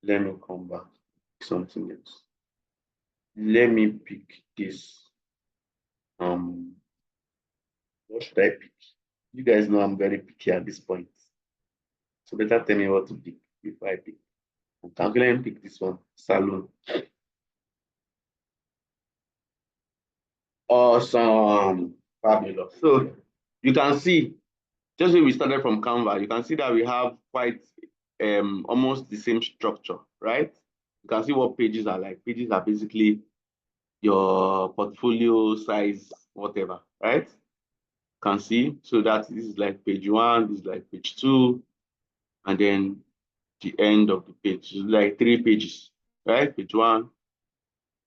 Let me come back. Something else. Let me pick this. What should I pick? You guys know I'm very picky at this point. So better tell me what to pick before I pick. Okay, let me pick this one. Salon. Awesome. Fabulous. So you can see, just when we started from Canva, you can see that we have quite almost the same structure, right? You can see what pages are like. Pages are basically your portfolio size, whatever, right? You can see, so that this is like page 1, this is like page 2, and then the end of the page is like 3 pages, right? Page 1,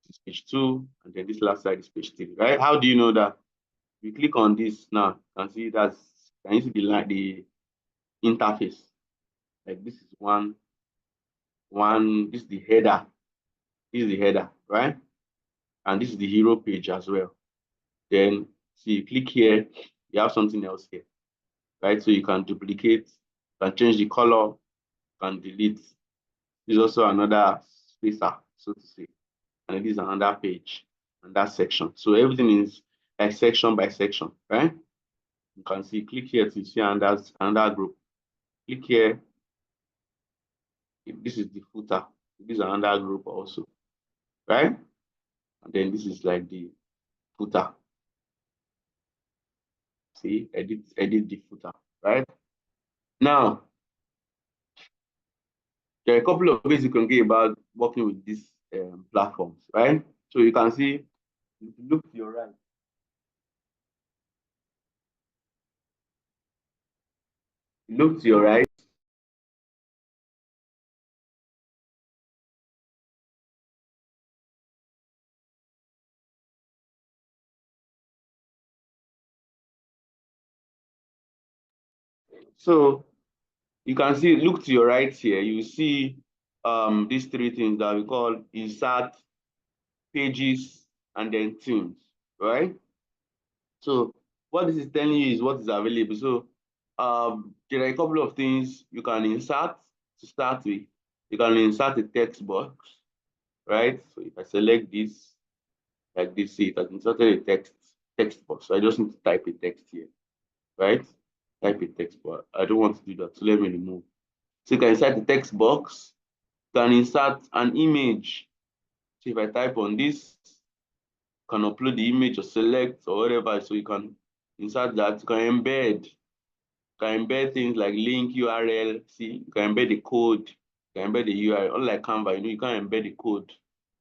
this is page 2, and then this last side is page 3, right? How do you know that? You click on this now, you can see that's, can you see the interface? Like this is one, this is the header. This is the header, right? And this is the hero page as well. Then see, you click here, you have something else here, right? So you can duplicate, you can change the color, you can delete. This is also another spacer, so to say. And this is another page and that section. So everything is like section by section, right? You can see, click here to see another group. Click here. This is the footer. This is another group also, right? And then this is like the footer. See, edit the footer, right? Now, there are a couple of ways you can get about working with these platforms, right? So you can see, if you look to your right, look to your right. So you can see, look to your right here, you see these 3 things that we call insert, pages, and then themes, right? So what this is telling you is what is available. So there are a couple of things you can insert to start with. You can insert a text box, right? So if I select this, like this, see, it has inserted a text box. So I just need to type a text here, right? Type a text box. I don't want to do that, so let me remove. So you can insert the text box. You can insert an image. So if I type on this, you can upload the image or select or whatever. So you can insert that. You can embed things like link, URL. See, you can embed the code. You can embed the URL. Unlike Canva, you know, you can't embed the code.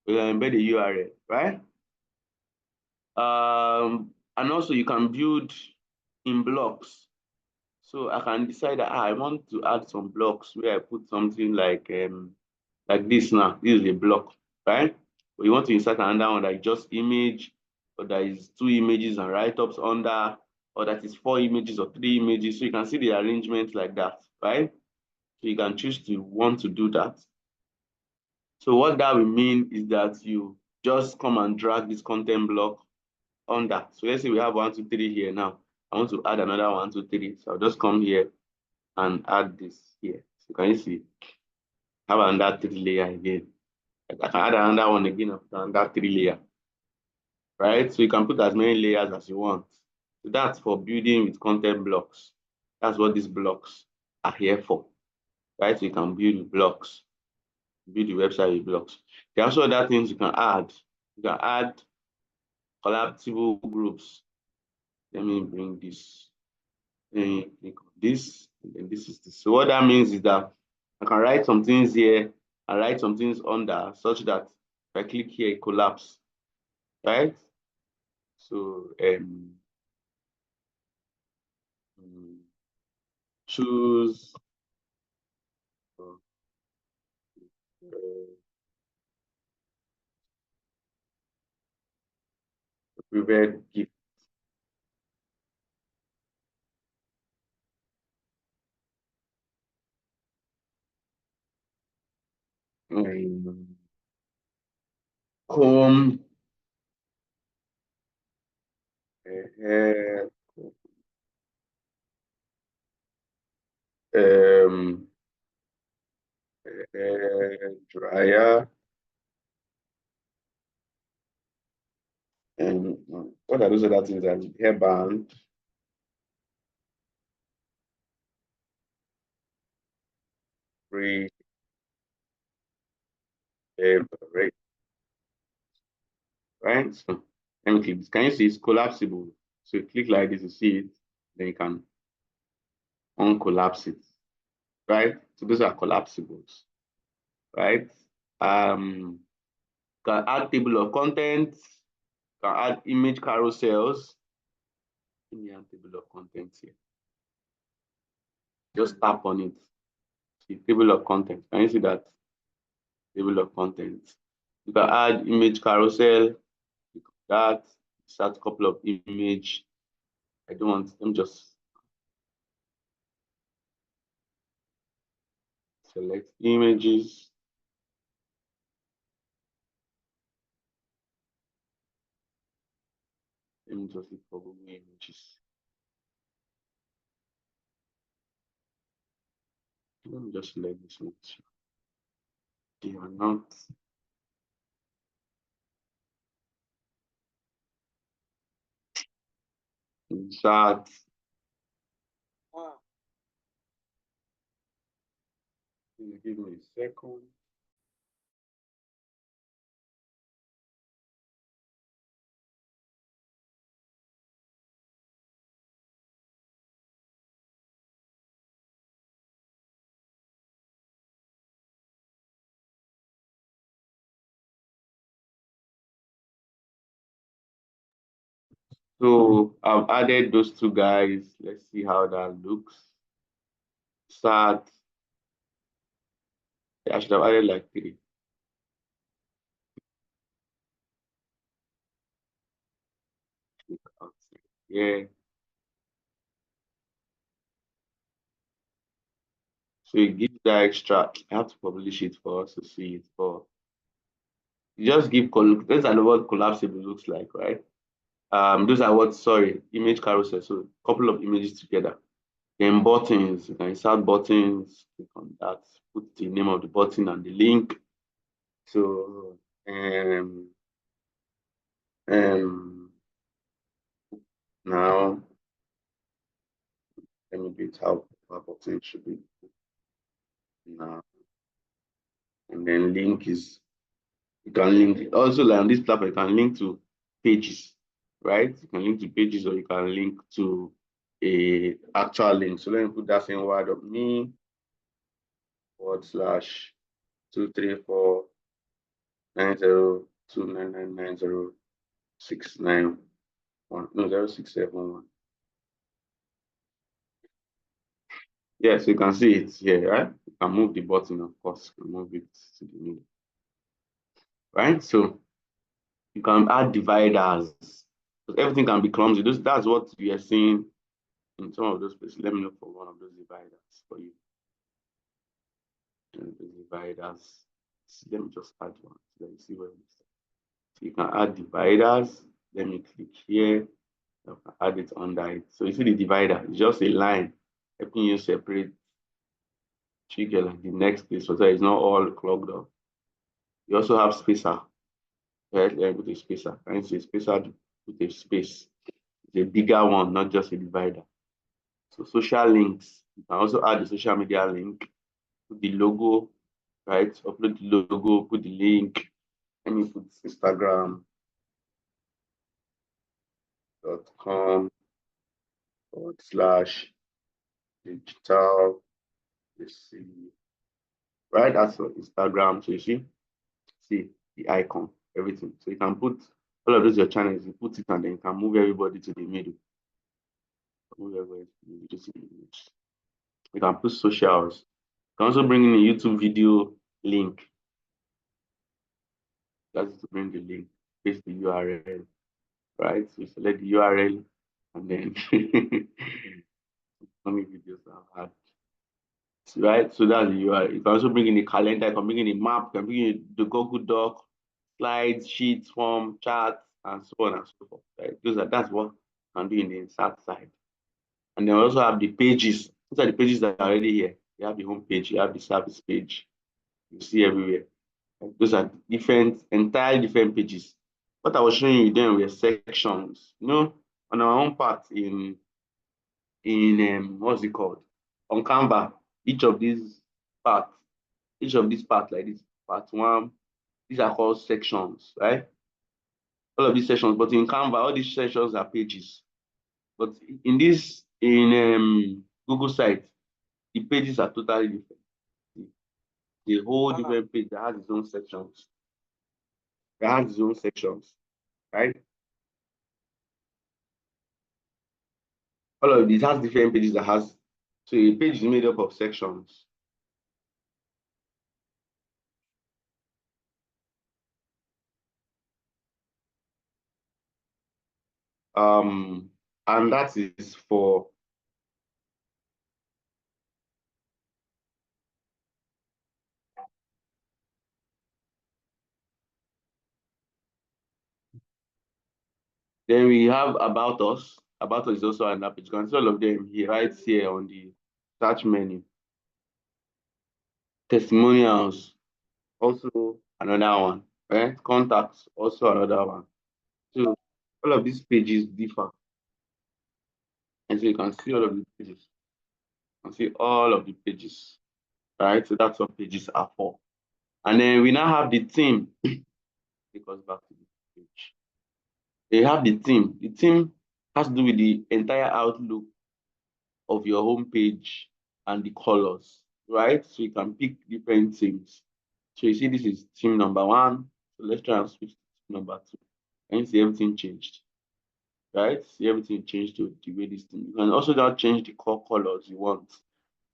You can embed the URL, right? And also you can build in blocks. So I can decide that I want to add some blocks where I put something like this now. This is a block, right? But you want to insert another one like just image, or that is 2 images and write-ups under, or that is 4 images or 3 images. So you can see the arrangement like that, right? So you can choose to want to do that. So what that will mean is that you just come and drag this content block under. So let's say we have 1, 2, 3 here now. I want to add another 1, 2, 3. So I'll just come here and add this here. So can you see? I have another 3 layer again. I can add another one again after another 3 layer. Right? So you can put as many layers as you want. So that's for building with content blocks. That's what these blocks are here for. Right? So you can build with blocks. build the website with blocks. There are also other things you can add. You can add collapsible groups. Let me bring this. Click on this, and then this is this. So what that means is that I can write some things here and write some things under, such that if I click here, it collapse, right? So choose prevent gift. Home um, dryer, and what are those other things? Hairband, free, right? Right. So let me click this. Can you see it's collapsible? So you click like this, you see it, then you can uncollapse it, right? So those are collapsibles, right? Can add table of contents, can add image carousels. Let me add table of contents here. Just tap on it. See table of contents. Can you see that? Table of contents. You can add image carousel. That start a couple of image. I don't want them, just select images. Let me just look for Google images. Let me just select this one. They are not. Insert. Give me a second. So I've added those two guys. Let's see how that looks. Start. I should have added like 3. Yeah. So it gives that extra. I have to publish it for us to see it. But you just give those are what collapsible looks like, right? Those are what, sorry, image carousel. So a couple of images together. Then buttons, you can insert buttons, click on that, put the name of the button and the link. So now let me do it how our button should be now. And then link is, you can link also, like on this platform, you can link to pages, right? You can link to pages, or you can link to a actual link. So let me put that same word of me /2349029990691 no 0671. Yes, you can see it here, right? You can move the button, of course, you can move it to the middle, right? So you can add dividers, because everything can be clumsy. That's what we are seeing in some of those places. Let me look for one of those dividers for you. Dividers. Let me just add one so that you see where it is. So you can add dividers. Let me click here. I can add it under it. So you see the divider, it's just a line helping you separate trigger like the next place, so that it's not all clogged up. You also have spacer. Right? Let me put a spacer. Can you see a spacer with a space? It's a bigger one, not just a divider. So social links. You can also add the social media link, put the logo, right? Upload the logo, put the link. Let me put Instagram.com/digital. Let's see. Right, that's for Instagram. So you see the icon, everything. So you can put all of those your channels, you put it and then you can move everybody to the middle. Move everybody to the middle. You can put socials. You can also bring in a YouTube video link. That's to bring the link, paste the URL, right? So you select the URL and then how many videos I've had. Right, so that's the URL. You can also bring in a calendar, you can bring in a map, you can bring in the Google Doc, slides, sheets, form, charts, and so on and so forth. Right? That's what you can do in the insert side. And then we also have the pages. These are the pages that are already here. You have the home page, you have the service page. You see everywhere. Like those are entirely different pages. What I was showing you then were sections. You know, on our own part in what's it called? On Canva, each of these parts like this, part one, these are called sections, right? All of these sections, but in Canva, all these sections are pages. But in Google site, the pages are totally different. The whole different page that has its own sections. Right? All of these has different pages so a page is made up of sections. And that is for then we have about us. About us is also an app. You can see all of them here, right here on the search menu. Testimonials, also another one, right? Contacts, also another one. So all of these pages differ. And so you can see all of the pages. You can see all of the pages, right? So that's what pages are for. And then we now have the theme. Take us back to the page. They have the theme. The theme has to do with the entire outlook of your home page and the colors, right? So you can pick different themes. So you see this is theme number 1. So let's try and switch to theme number 2. And you see everything changed, right? See everything changed to the way this thing. You can also now change the core colors you want.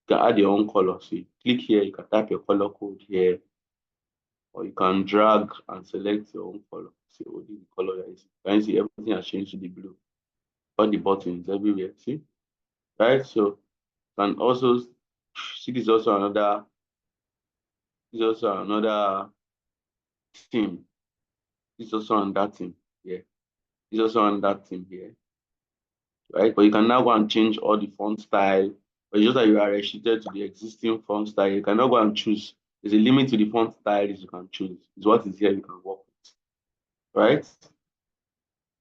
You can add your own color. So you click here, you can type your color code here, or you can drag and select your own color. See what is the color that is. You can see everything has changed to the blue. All the buttons everywhere. See? Right? So you can also see this is also another theme. This is also on that theme here. This is also on that theme here. Right? But you can now go and change all the font style. But it's just that you are restricted to the existing font style. You cannot go and choose. There's a limit to the font styles you can choose. It's what is here you can work with. Right?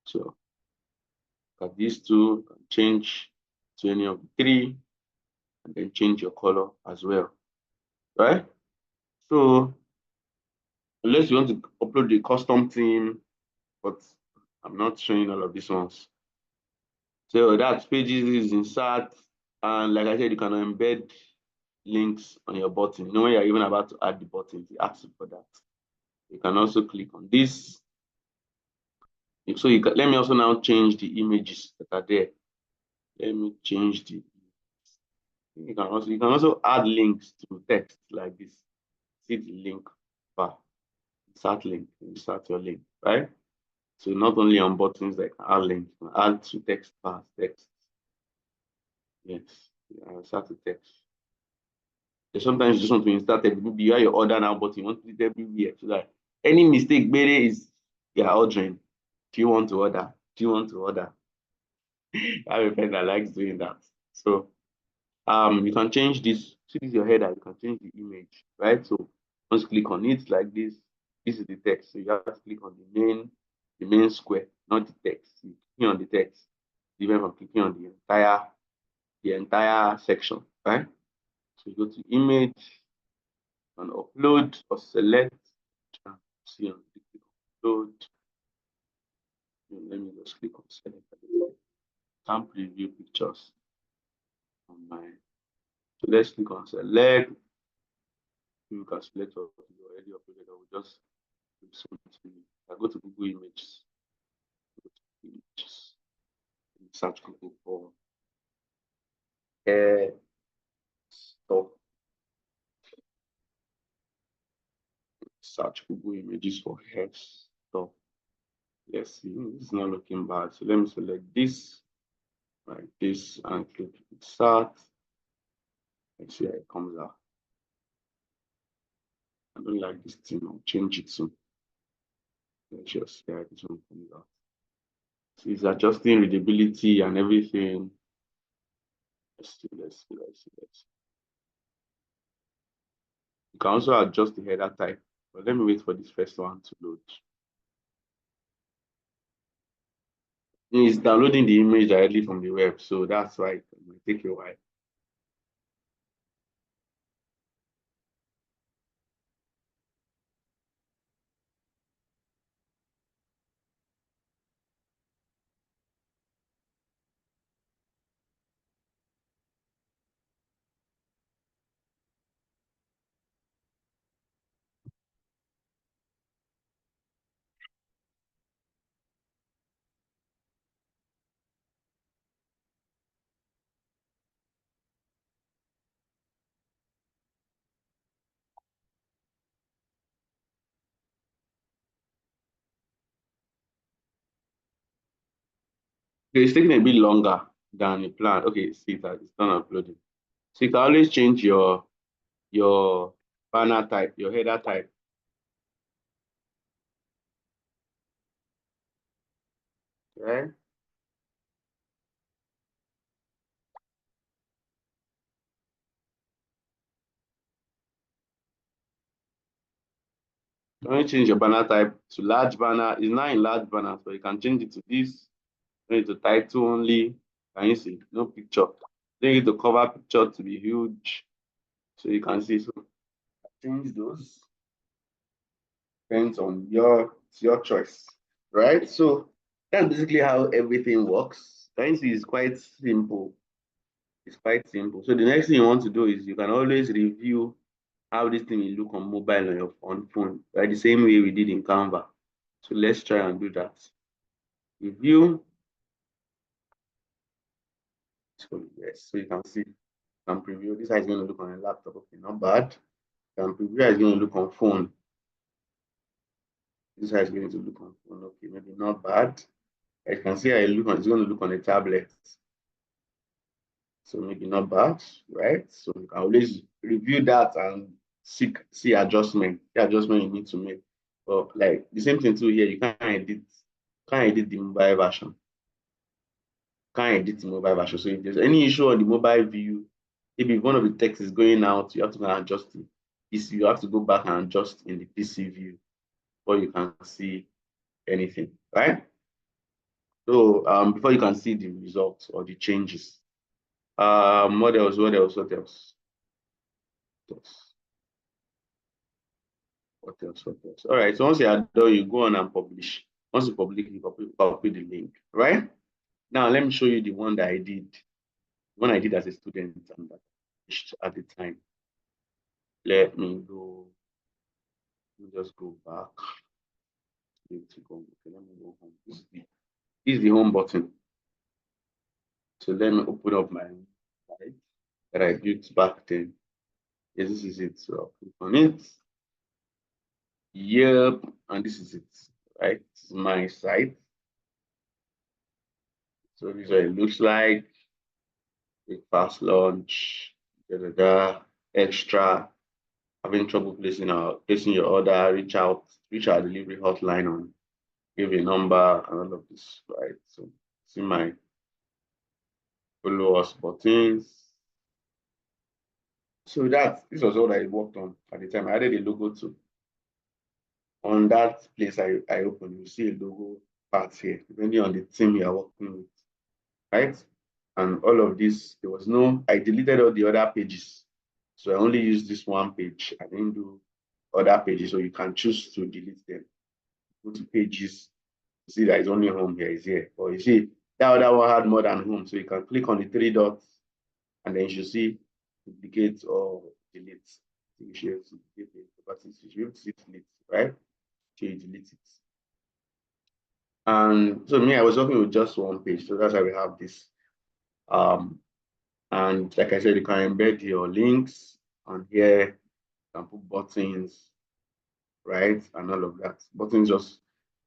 So got these two, you can change to any of the 3, and then change your color as well. Right? So unless you want to upload the custom theme, but I'm not showing all of these ones. So that pages is insert, and like I said, you can embed links on your button. You know, when you're even about to add the button, it asks you for that. You can also click on this. So let me also now change the images that are there. Let me change you can also add links to text like this. See the link bar. Insert your link, right? So not only on buttons that can add links, you can add to text bars, text. Yes, insert to text. So sometimes you just want to insert it. Maybe you have your order now button, you want to do it everywhere. So that any mistake, Bere is you're ordering. Do you want to order? Do you want to order? I have a friend that likes doing that. So you can change this. See, this is your header. You can change the image, right? So once you click on it like this, this is the text. So you have to click on the main square, not the text. You click on the text, different from clicking on the entire section, right? So you go to image, and upload or select. See on upload. Let me just click on select. Can preview pictures on my. So let's click on select. You can select what you already uploaded. I will just do something. I go to Google Images. Images. Search Google for hair stuff. Search Google Images for hair stuff. Let's see, it's not looking bad. So let me select this, like this, and click start. Let's see how it comes out. I don't like this thing. I'll change it soon. Let's just see how this one comes out. So it's adjusting readability and everything. Let's see. You can also adjust the header type, but let me wait for this first one to load. It's downloading the image directly from the web, so that's why it might take a while. Okay, it's taking a bit longer than the plan. Okay, see that it's done uploading. So you can always change your banner type, your header type. Okay. You only change your banner type to large banner. It's now in large banner, so you can change it to this. Change it to title only. Can you see? No picture. Change it to cover picture to be huge. So you can see. So change those. Depends on your choice, right? So that's basically how everything works. Can you see? It's quite simple. It's quite simple. So the next thing you want to do is you can always review how this thing will look on mobile on your phone, right? The same way we did in Canva. So let's try and do that. Review. So yes, so you can see, can preview. This is going to look on a laptop. Okay, not bad. Can preview is going to look on phone. This is going to look on phone. Okay, maybe not bad. I can see it's going to look on a tablet. So maybe not bad, right? So you can always review that and see adjustment, the adjustment you need to make. But like the same thing too here, you can't edit the mobile version. Can't edit the mobile version. So if there's any issue on the mobile view, maybe one of the text is going out, you have to go and adjust it. You have to go back and adjust in the PC view before you can see anything, right? So before you can see the results or the changes. What else? What else? What else? What else? What else? All right. So once you are done, you go on and publish. Once you publish, you copy the link, right? Now let me show you the one that I did. The one I did as a student and that I published at the time. Let me go. Let me just go back. Okay, let me go home. This is the home button. So let me open up my site that I built back then. Yes, this is it. So I'll click on it. Yep, and this is it, right? This is my site. So this is what it looks like. Breakfast, lunch, extra. Having trouble placing your order, reach our delivery hotline on, give a number and all of this, right? So see my follow us buttons. So this was all I worked on at the time. I added a logo too. On that place I opened, you see a logo part here, depending on the team you are working with, right? And all of this, I deleted all the other pages So I only use this one page. I didn't do other pages, so you can choose to delete them. Go to pages, see that it's only home here, is here. Or you see that other one had more than home, so you can click on the three dots, and then you should see duplicate or delete. You should duplicate it, but you should be able to see delete, right? So you delete it. And so me, I was working with just one page, so that's why we have this. And like I said, you can embed your links on here, you can put buttons, right? And all of that. Buttons just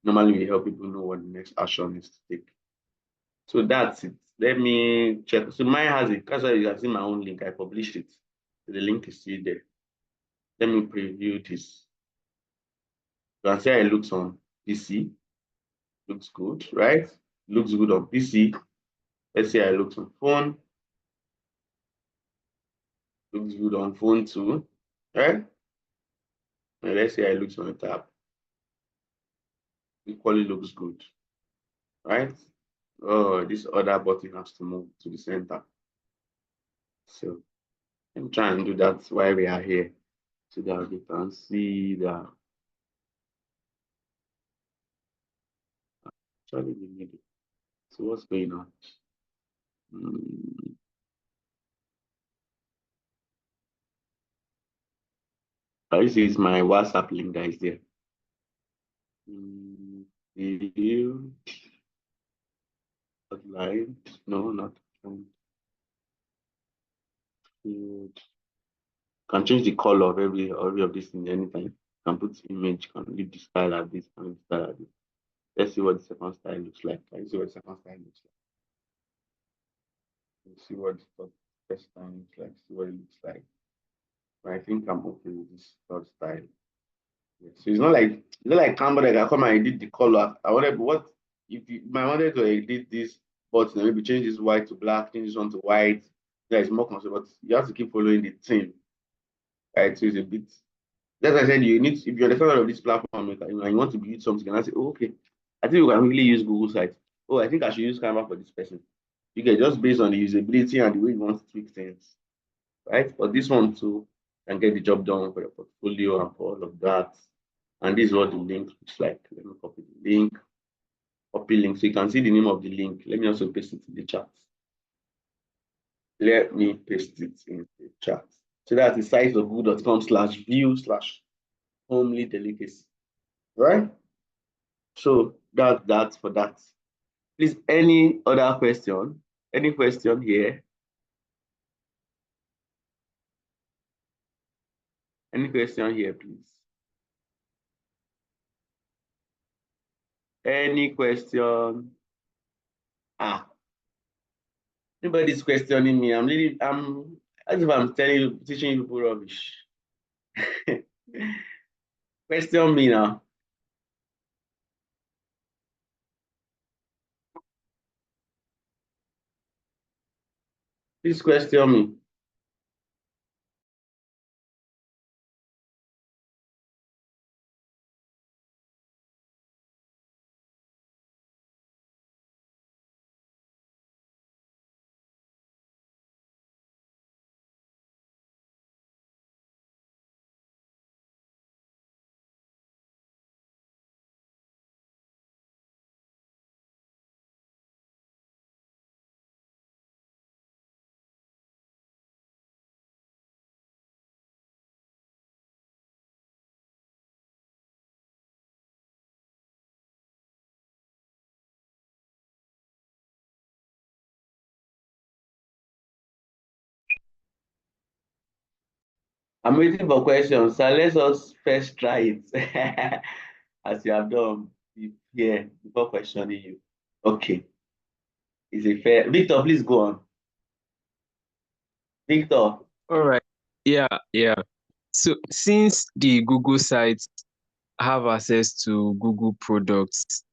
normally will help people know what the next action is to take. So that's it. Let me check. So mine has it. That's why you can see my own link. I published it. So the link is still there. Let me preview this. You can see how it looks on PC. Looks good, right? Looks good on PC. Let's say I look on phone. Looks good on phone too, right? And let's say I look on a tab. Equally looks good, right? Oh, this other button has to move to the center. So let me try and do that while we are here so that we can see that. Actually, we need it. So what's going on? This is my WhatsApp link that is there. Video live? No, not. Can change the color of every of this thing anytime. Can put image, can leave the style like this, can leave the style like this. Let's see what the second style looks like. Let's see what the second style looks like. Let's see what the first style looks like. See what it looks like. But I think I'm okay with this third style. Yeah. So it's not like Canva that I come and edit the color. I wanted what if you, I wanted to edit this button, maybe change this white to black, change this one to white. Yeah, it's more comfortable, but you have to keep following the theme. Right? So it's a bit. As I said, you need if you're the founder of this platform and you want to build something, and I say, oh, okay, I think we can really use Google Sites. Oh, I think I should use Canva for this person. You get just based on the usability and the way you want to tweak things, right? But this one too can get the job done for your portfolio and for all of that. And this is what the link looks like. Let me copy the link, copy link, so you can see the name of the link. Let me also paste it in the chat. Let me paste it in the chat. So that's the site of google.com/view/homely delicacy. Right? So that's for that. Please, any other question? Any question here? Any question here, please? Any question? Nobody's questioning me. As if I'm telling you, teaching you people rubbish. Question me now. Please question me. I'm waiting for questions. So let us first try it as you have done here before questioning you. Okay. Is it fair? Victor, please go on. Victor. All right. Yeah. So since the Google sites have access to Google products,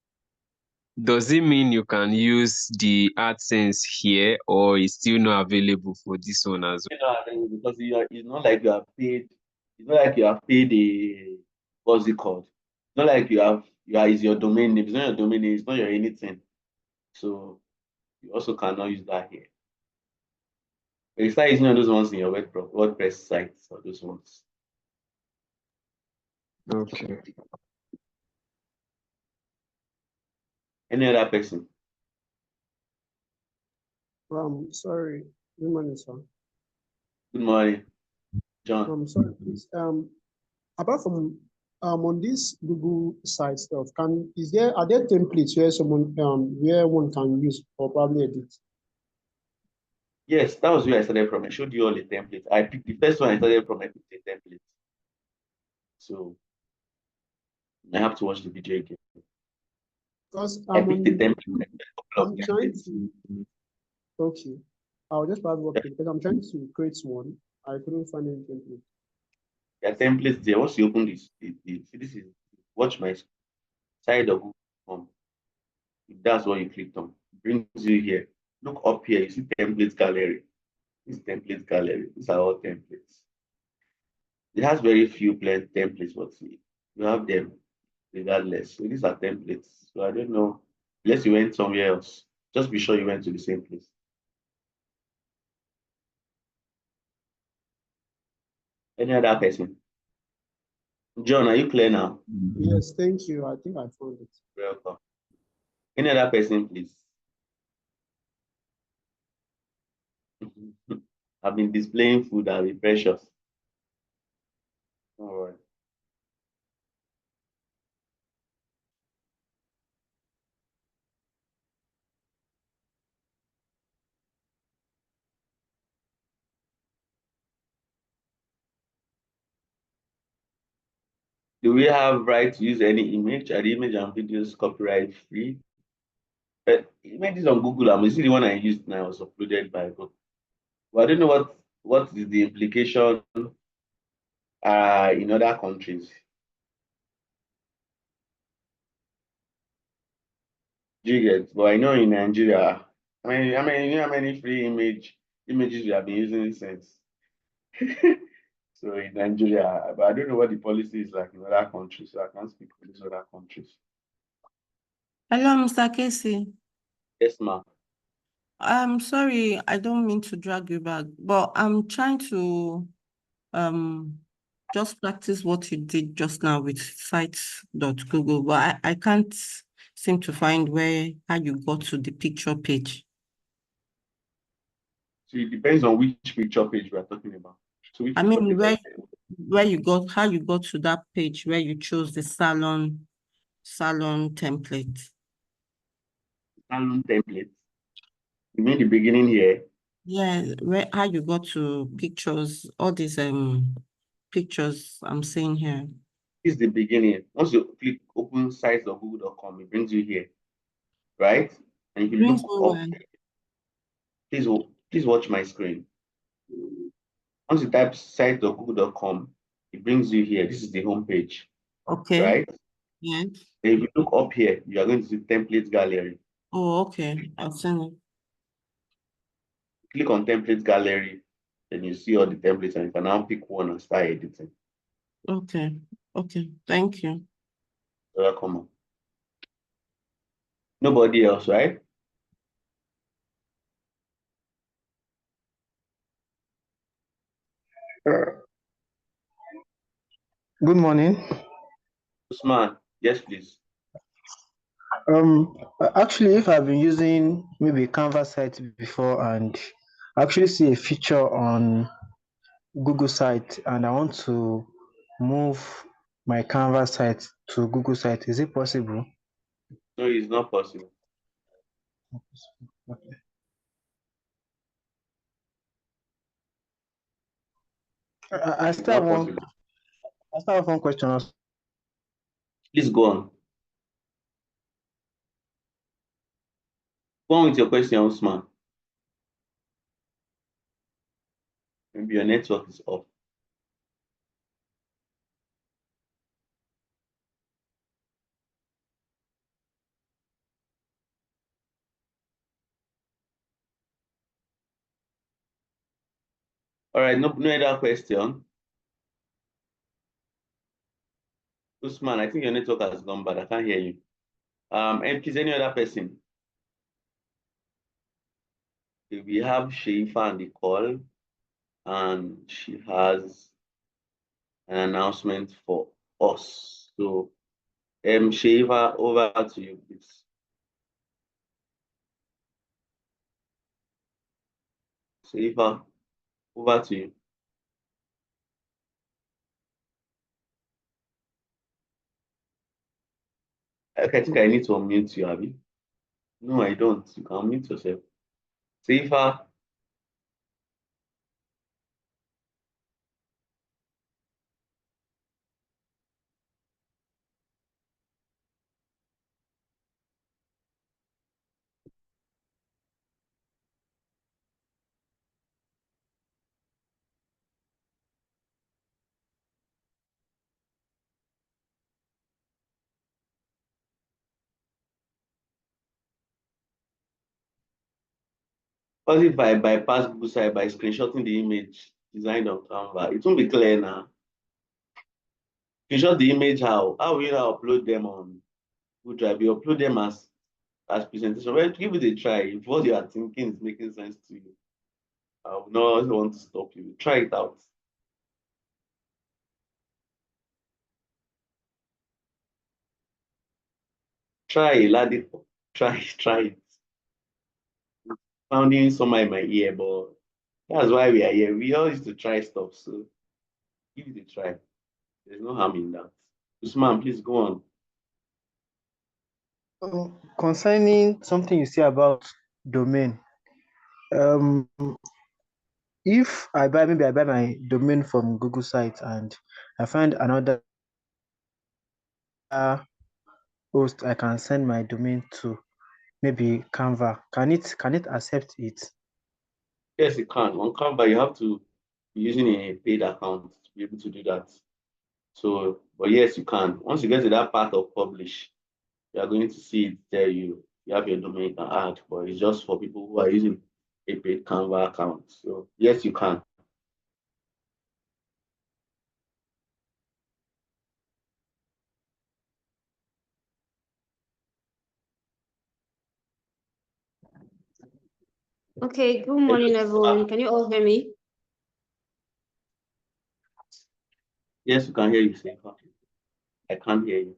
does it mean you can use the AdSense here, or is still not available for this one as well? Because it's not like you have paid. It's not like you have paid a what's it called? It's not like is your domain name. It's not your domain name. It's not your anything. So you also cannot use that here. You start using all those ones in your WordPress sites or those ones. Okay. Any other person? Sorry. Good morning, sir. Good morning, John. Sorry, please. Apart from on this Google site stuff, are there templates where one can use or probably edit? Yes, that was where I started from. I showed you all the templates. I picked the first one I started from. I picked the template. So I have to watch the video again. Because I picked the template. I'm trying to. Okay, I'll just have work because I'm trying to create one. I couldn't find any template. There are templates there. Once you open this, this is watch my side of Google. If that's what you clicked on, it brings you here. Look up here, you see template gallery. This template gallery. These are all templates. It has very few plain templates, but you have them regardless. So these are templates. So I don't know, unless you went somewhere else, just be sure you went to the same place. Any other person? John, are you clear now? Yes, thank you. I think I found it. Welcome. Any other person, please? I've been displaying food. I'll be precious. All right. Do we have right to use any image? Are the image and videos copyright free? But images on Google, I'm see the one I used now was uploaded by Google. But I don't know what is the implication in other countries. Do you get? But I know in Nigeria, you know how many free images we have been using since. So in Nigeria, but I don't know what the policy is like in other countries, so I can't speak for these other countries. Hello, Mr. Casey. Yes, ma'am. I'm sorry, I don't mean to drag you back, but I'm trying to just practice what you did just now with sites.google, but I can't seem to find how you got to the picture page. So it depends on which picture page we are talking about. So which I mean, picture page how you got to that page where you chose the salon template. Salon template. You mean the beginning here? Yeah, how you got to pictures, all these pictures I'm seeing here. This is the beginning. Once you click open sites of google.com, it brings you here, right? And if you Brings look me up, where? please watch my screen. Once you type site of google.com, it brings you here. This is the home page, Okay. right? Yeah. And if you look up here, you are going to see template gallery. Oh, okay. I've seen it. Click on template gallery, and you see all the templates, and you can now pick one and start editing. Okay. Okay. Thank you. Welcome. Nobody else, right? Good morning. Usman, yes, please. Actually, if I've been using maybe Canva site before and I actually see a feature on Google site and I want to move my Canva site to Google site, is it possible? No, it's not possible. Okay. I It's still have not one. possible. I still have one question also. Please go on. Go on with your question, Usman. Maybe your network is off. All right, no other question. Usman, I think your network has gone bad. I can't hear you. And please, any other person? Okay, we have Sheifa on the call, and she has an announcement for us. So, Sheifa, over to you, please. Sheifa, over to you. Okay, I think I need to unmute you, Abby. No, I don't. You can unmute yourself. Sheifa. What if I bypass Google site by screenshotting the image designed on Canva? It won't be clear now. Screenshot the image how? How will you now upload them on Google Drive? You upload them as presentation. Well, give it a try. If what you are thinking is making sense to you, I would not want to stop you. Try it out. Try Ladipo. Try it. Sounding somewhere in my ear, but that's why we are here. We all used to try stuff, so give it a try. There's no harm in that. Usman, please go on. Concerning something you say about domain, if I buy my domain from Google site and I find another host I can send my domain to, maybe Canva, can it accept it? Yes, it can. On Canva, you have to be using a paid account to be able to do that. So, but yes, you can. Once you get to that part of publish, you are going to see it tell you have your domain you can add, but it's just for people who are using a paid Canva account. So yes, you can. Okay, good morning, everyone. Can you all hear me? Yes, you can hear you, Safa. I can't hear you.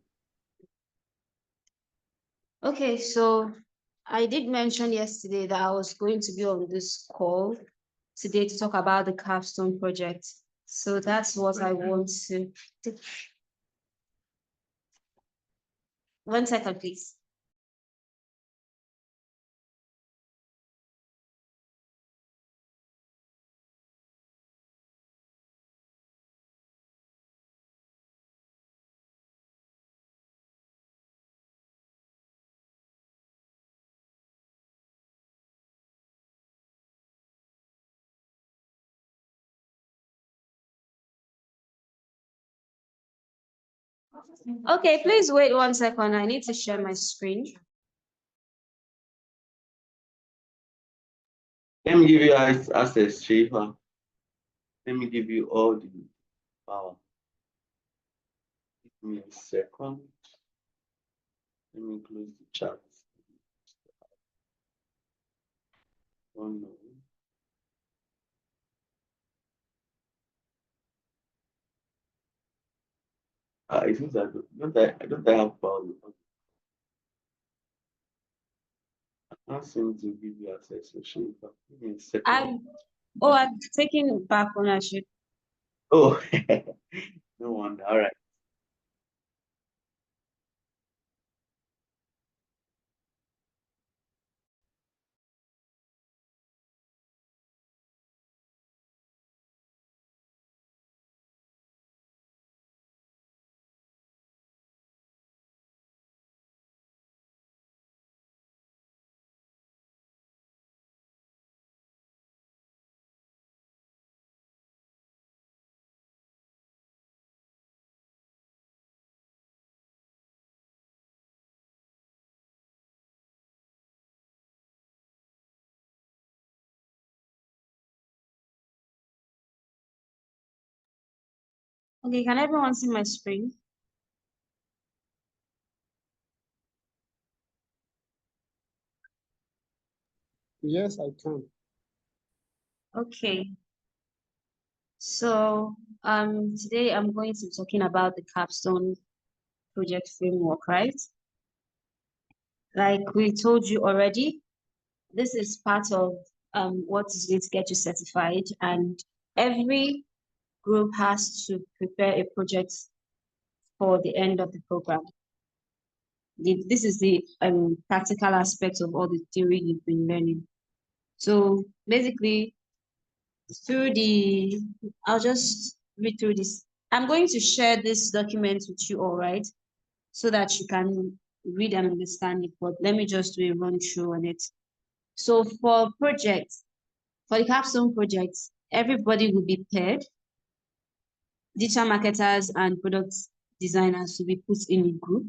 Okay, so I did mention yesterday that I was going to be on this call today to talk about the capstone project. So that's what I want to do. 1 second, please. Okay, please wait 1 second. I need to share my screen. Let me give you access, Safa. Let me give you all the power. Give me a second. Let me close the chat. Oh no. It seems I don't have power. I can't seem to give you access to Safa. Give me a second. I'm taking back ownership. Oh, no wonder. All right. Okay, can everyone see my screen? Yes, I can. Okay. So today I'm going to be talking about the capstone project framework, right? Like we told you already, this is part of what is going to get you certified, and every group has to prepare a project for the end of the program. This is the practical aspect of all the theory you've been learning. So basically, I'll just read through this. I'm going to share this document with you all, right? So that you can read and understand it, but let me just do a run through on it. So for the capstone projects, everybody will be paired. Digital marketers and product designers will be put in a group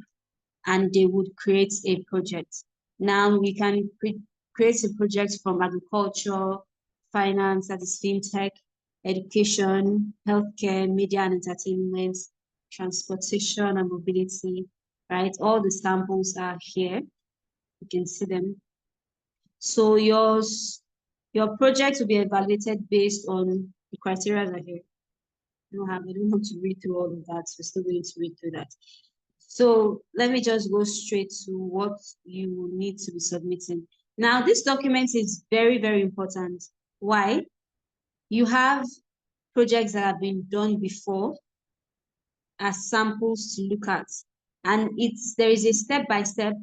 and they would create a project. Now we can create a project from agriculture, finance, that is fintech, education, healthcare, media and entertainment, transportation and mobility, right? All the samples are here. You can see them. So your project will be evaluated based on the criteria that are here. I don't want to read through all of that. We're still going to read through that. So let me just go straight to what you will need to be submitting. Now, this document is very, very important. Why? You have projects that have been done before as samples to look at. And there is a step-by-step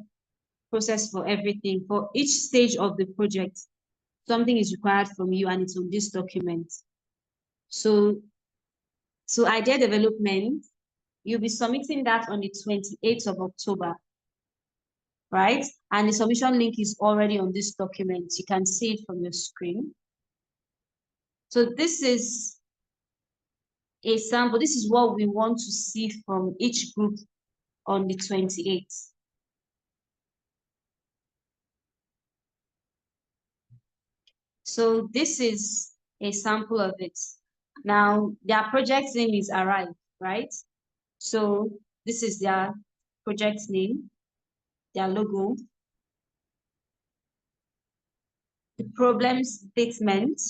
process for everything. For each stage of the project, something is required from you and it's on this document. So idea development, you'll be submitting that on the 28th of October, right? And the submission link is already on this document. You can see it from your screen. So this is a sample. This is what we want to see from each group on the 28th. So this is a sample of it. Now, their project name is Arrive, right? So this is their project name, their logo, the problem statement,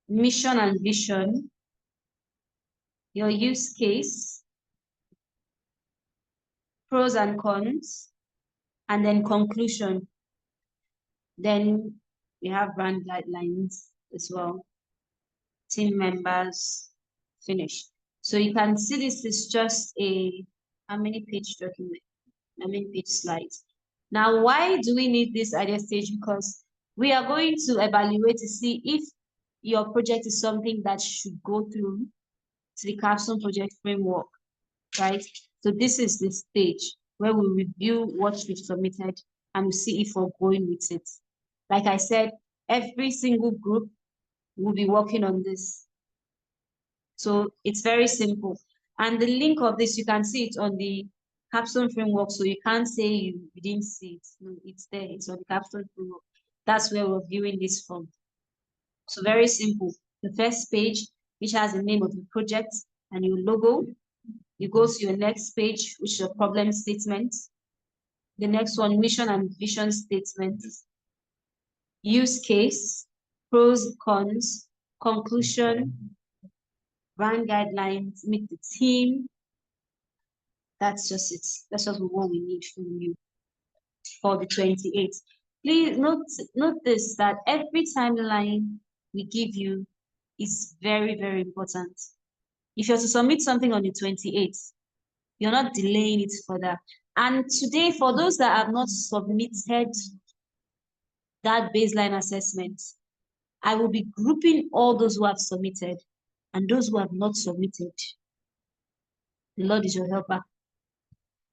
mission and vision, your use case, pros and cons, and then conclusion. Then we have brand guidelines as well, team members, finish. So you can see this is just how many page document, how many page slides. Now, why do we need this idea stage? Because we are going to evaluate to see if your project is something that should go through to the capstone project framework, right? So this is the stage where we review what we've submitted and we see if we're going with it. Like I said, every single group will be working on this. So it's very simple. And the link of this, you can see it on the capstone framework. So you can't say you didn't see it. No, it's there. It's on the capstone framework. That's where we're viewing this from. So very simple. The first page, which has the name of the project and your logo. You go to your next page, which is your problem statement. The next one, mission and vision statement. Use case, pros, cons, conclusion, brand guidelines, meet the team. That's just it. That's just what we need from you for the 28th. Please note this, that every timeline we give you is very, very important. If you're to submit something on the 28th, you're not delaying it further. And today, for those that have not submitted that baseline assessment, I will be grouping all those who have submitted and those who have not submitted. The Lord is your helper.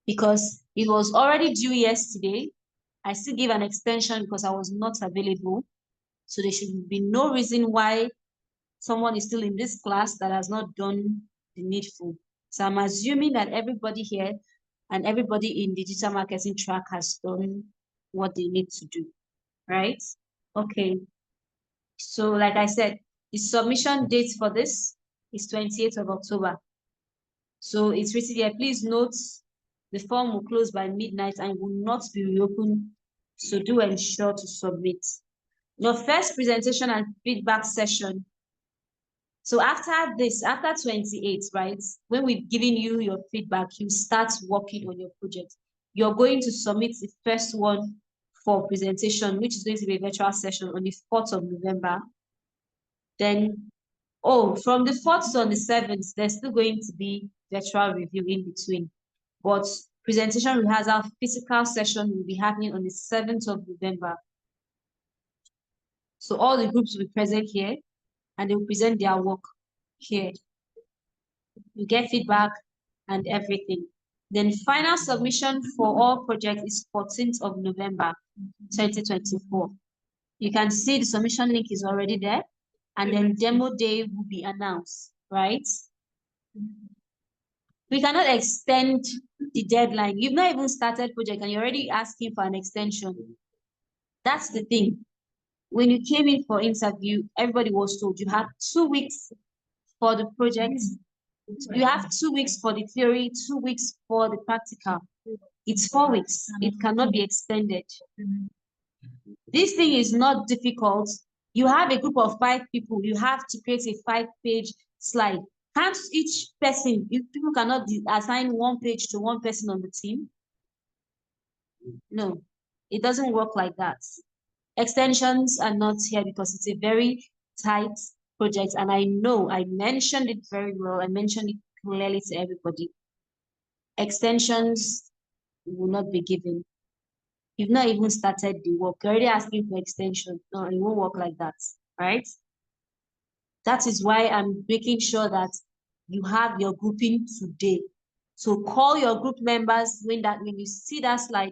Because it was already due yesterday. I still gave an extension because I was not available. So there should be no reason why someone is still in this class that has not done the needful. So I'm assuming that everybody here and everybody in digital marketing track has done what they need to do, right? Okay. So like I said, the submission date for this is 28th of October. So it's written here, please note the form will close by midnight and will not be reopened. So do ensure to submit. Your first presentation and feedback session. So after this, after 28, right, when we've given you your feedback, you start working on your project. You're going to submit the first one for presentation, which is going to be a virtual session on the 4th of November. Then, from the 4th to the 7th, there's still going to be virtual review in between. But presentation rehearsal physical session will be happening on the 7th of November. So all the groups will be present here and they will present their work here. You get feedback and everything. Then final submission for all projects is 14th of November, 2024. You can see the submission link is already there, and then demo day will be announced, right? We cannot extend the deadline. You've not even started project and you're already asking for an extension. That's the thing. When you came in for interview, everybody was told you have 2 weeks for the project. You have 2 weeks for the theory, 2 weeks for the practical. It's 4 weeks. It cannot be extended. This thing is not difficult. You have a group of 5 people. You have to create a 5-page slide. Can't each person, if people cannot assign 1 page to 1 person on the team? No, it doesn't work like that. Extensions are not here because it's a very tight project. And I know I mentioned it very well. I mentioned it clearly to everybody. Extensions will not be given. You've not even started the work. You're already asking for extension. No, it won't work like that, right? That is why I'm making sure that you have your grouping today. So call your group members when you see that slide,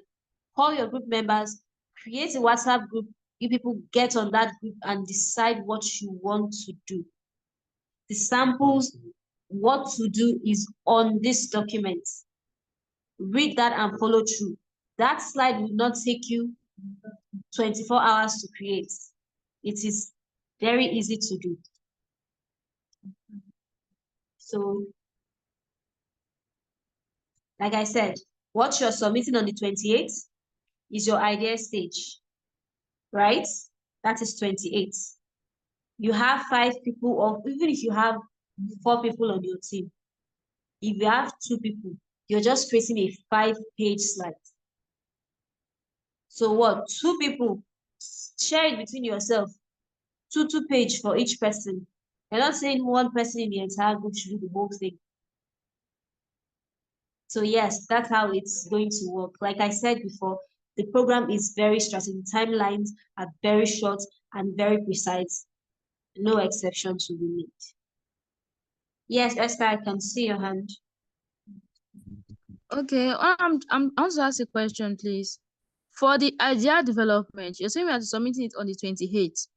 call your group members, create a WhatsApp group. You people get on that group and decide what you want to do. The samples, what to do is on this document. Read that and follow through. That slide will not take you 24 hours to create. It is very easy to do. So, like I said, what you're submitting on the 28th is your idea stage, right? That is 28. You have 5 people, or even if you have 4 people on your team, if you have 2 people, you're just creating a 5-page slide. So what? 2 people, share it between yourself. 2 page for each person. You're not saying 1 person in the entire group should do the whole thing. So yes, that's how it's going to work. Like I said before, the program is very structured. The timelines are very short and very precise. No exceptions will be made. Yes, Esther, I can see your hand. Okay, I want to ask a question, please. For the idea development, you're saying we are submitting it on the 28th.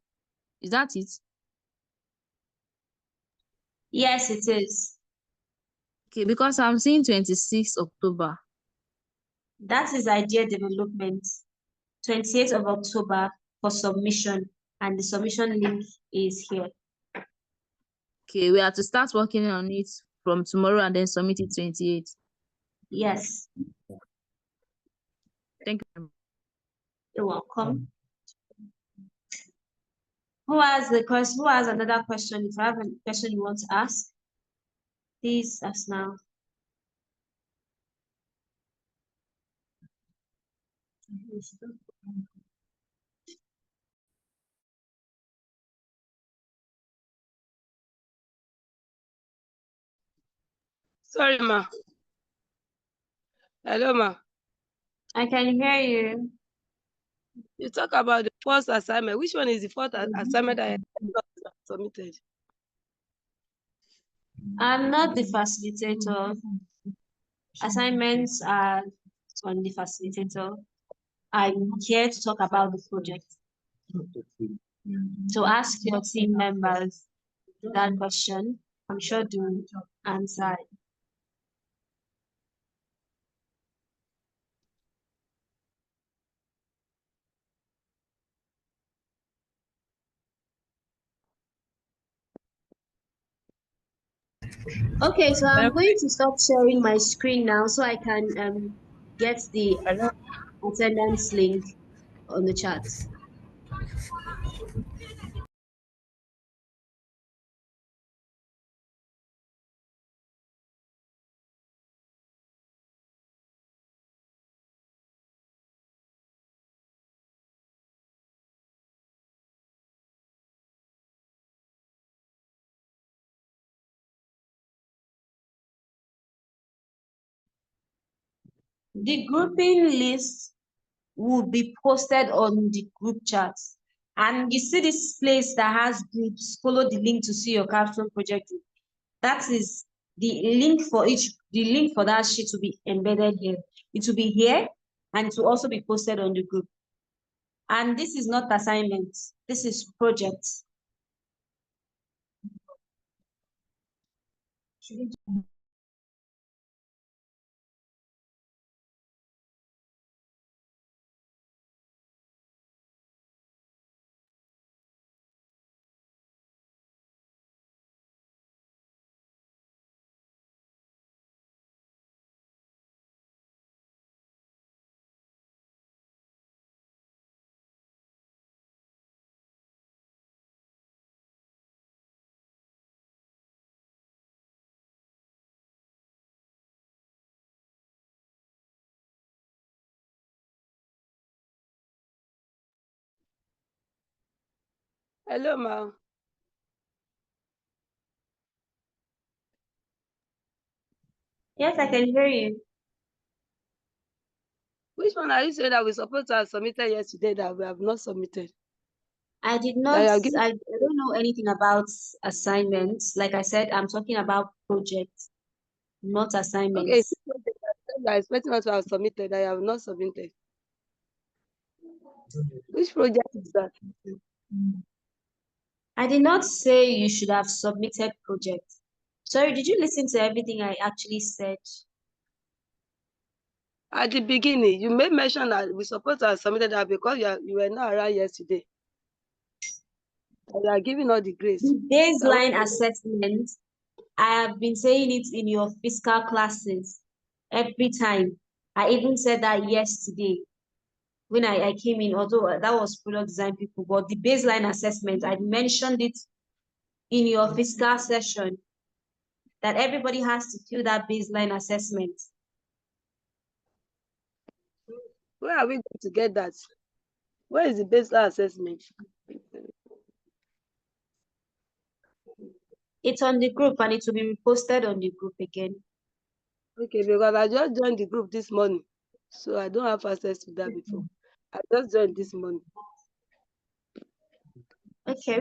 Is that it? Yes, it is. Okay, because I'm seeing 26th October. That is idea development. 28th of October for submission, and the submission link is here. Okay, we have to start working on it from tomorrow and then submit it 28th. Yes. Thank you. You're welcome. Who has another question? If you have a question you want to ask, please ask now. Sorry, ma. Hello, ma. I can hear you. You talk about the first assignment. Which one is the first assignment that I submitted? I'm not the facilitator. Assignments are on the facilitator. I'm here to talk about the project. So ask your team members that question. I'm sure they will answer it. Okay, so I'm going to stop sharing my screen now so I can get the attendance link on the chat. The grouping list will be posted on the group chat. And you see this place that has groups, follow the link to see your capstone project group. That is the link for that sheet will be embedded here. It will be here and it will also be posted on the group. And this is not assignment, this is project. Hello, ma. Yes, I can hear you. Which one are you saying that we supposed to have submitted yesterday that we have not submitted? I did That not, you are giving- I don't know anything about assignments. Like I said, I'm talking about projects, not Okay, assignments. you are expecting us to have submitted that you have not submitted. Which project is that? I did not say you should have submitted projects. Sorry, did you listen to everything I actually said? At the beginning, you made mention that we supposed to have submitted that because you were not around yesterday. You are giving all the grace. The baseline assessment, I have been saying it in your fiscal classes every time. I even said that yesterday when I came in, although that was product design people, but the baseline assessment, I mentioned it in your fiscal session that everybody has to fill that baseline assessment. Where are we going to get that? Where is the baseline assessment? It's on the group and it will be reposted on the group again. Okay, because I just joined the group this morning, so I don't have access to that before. I just joined this morning. Okay.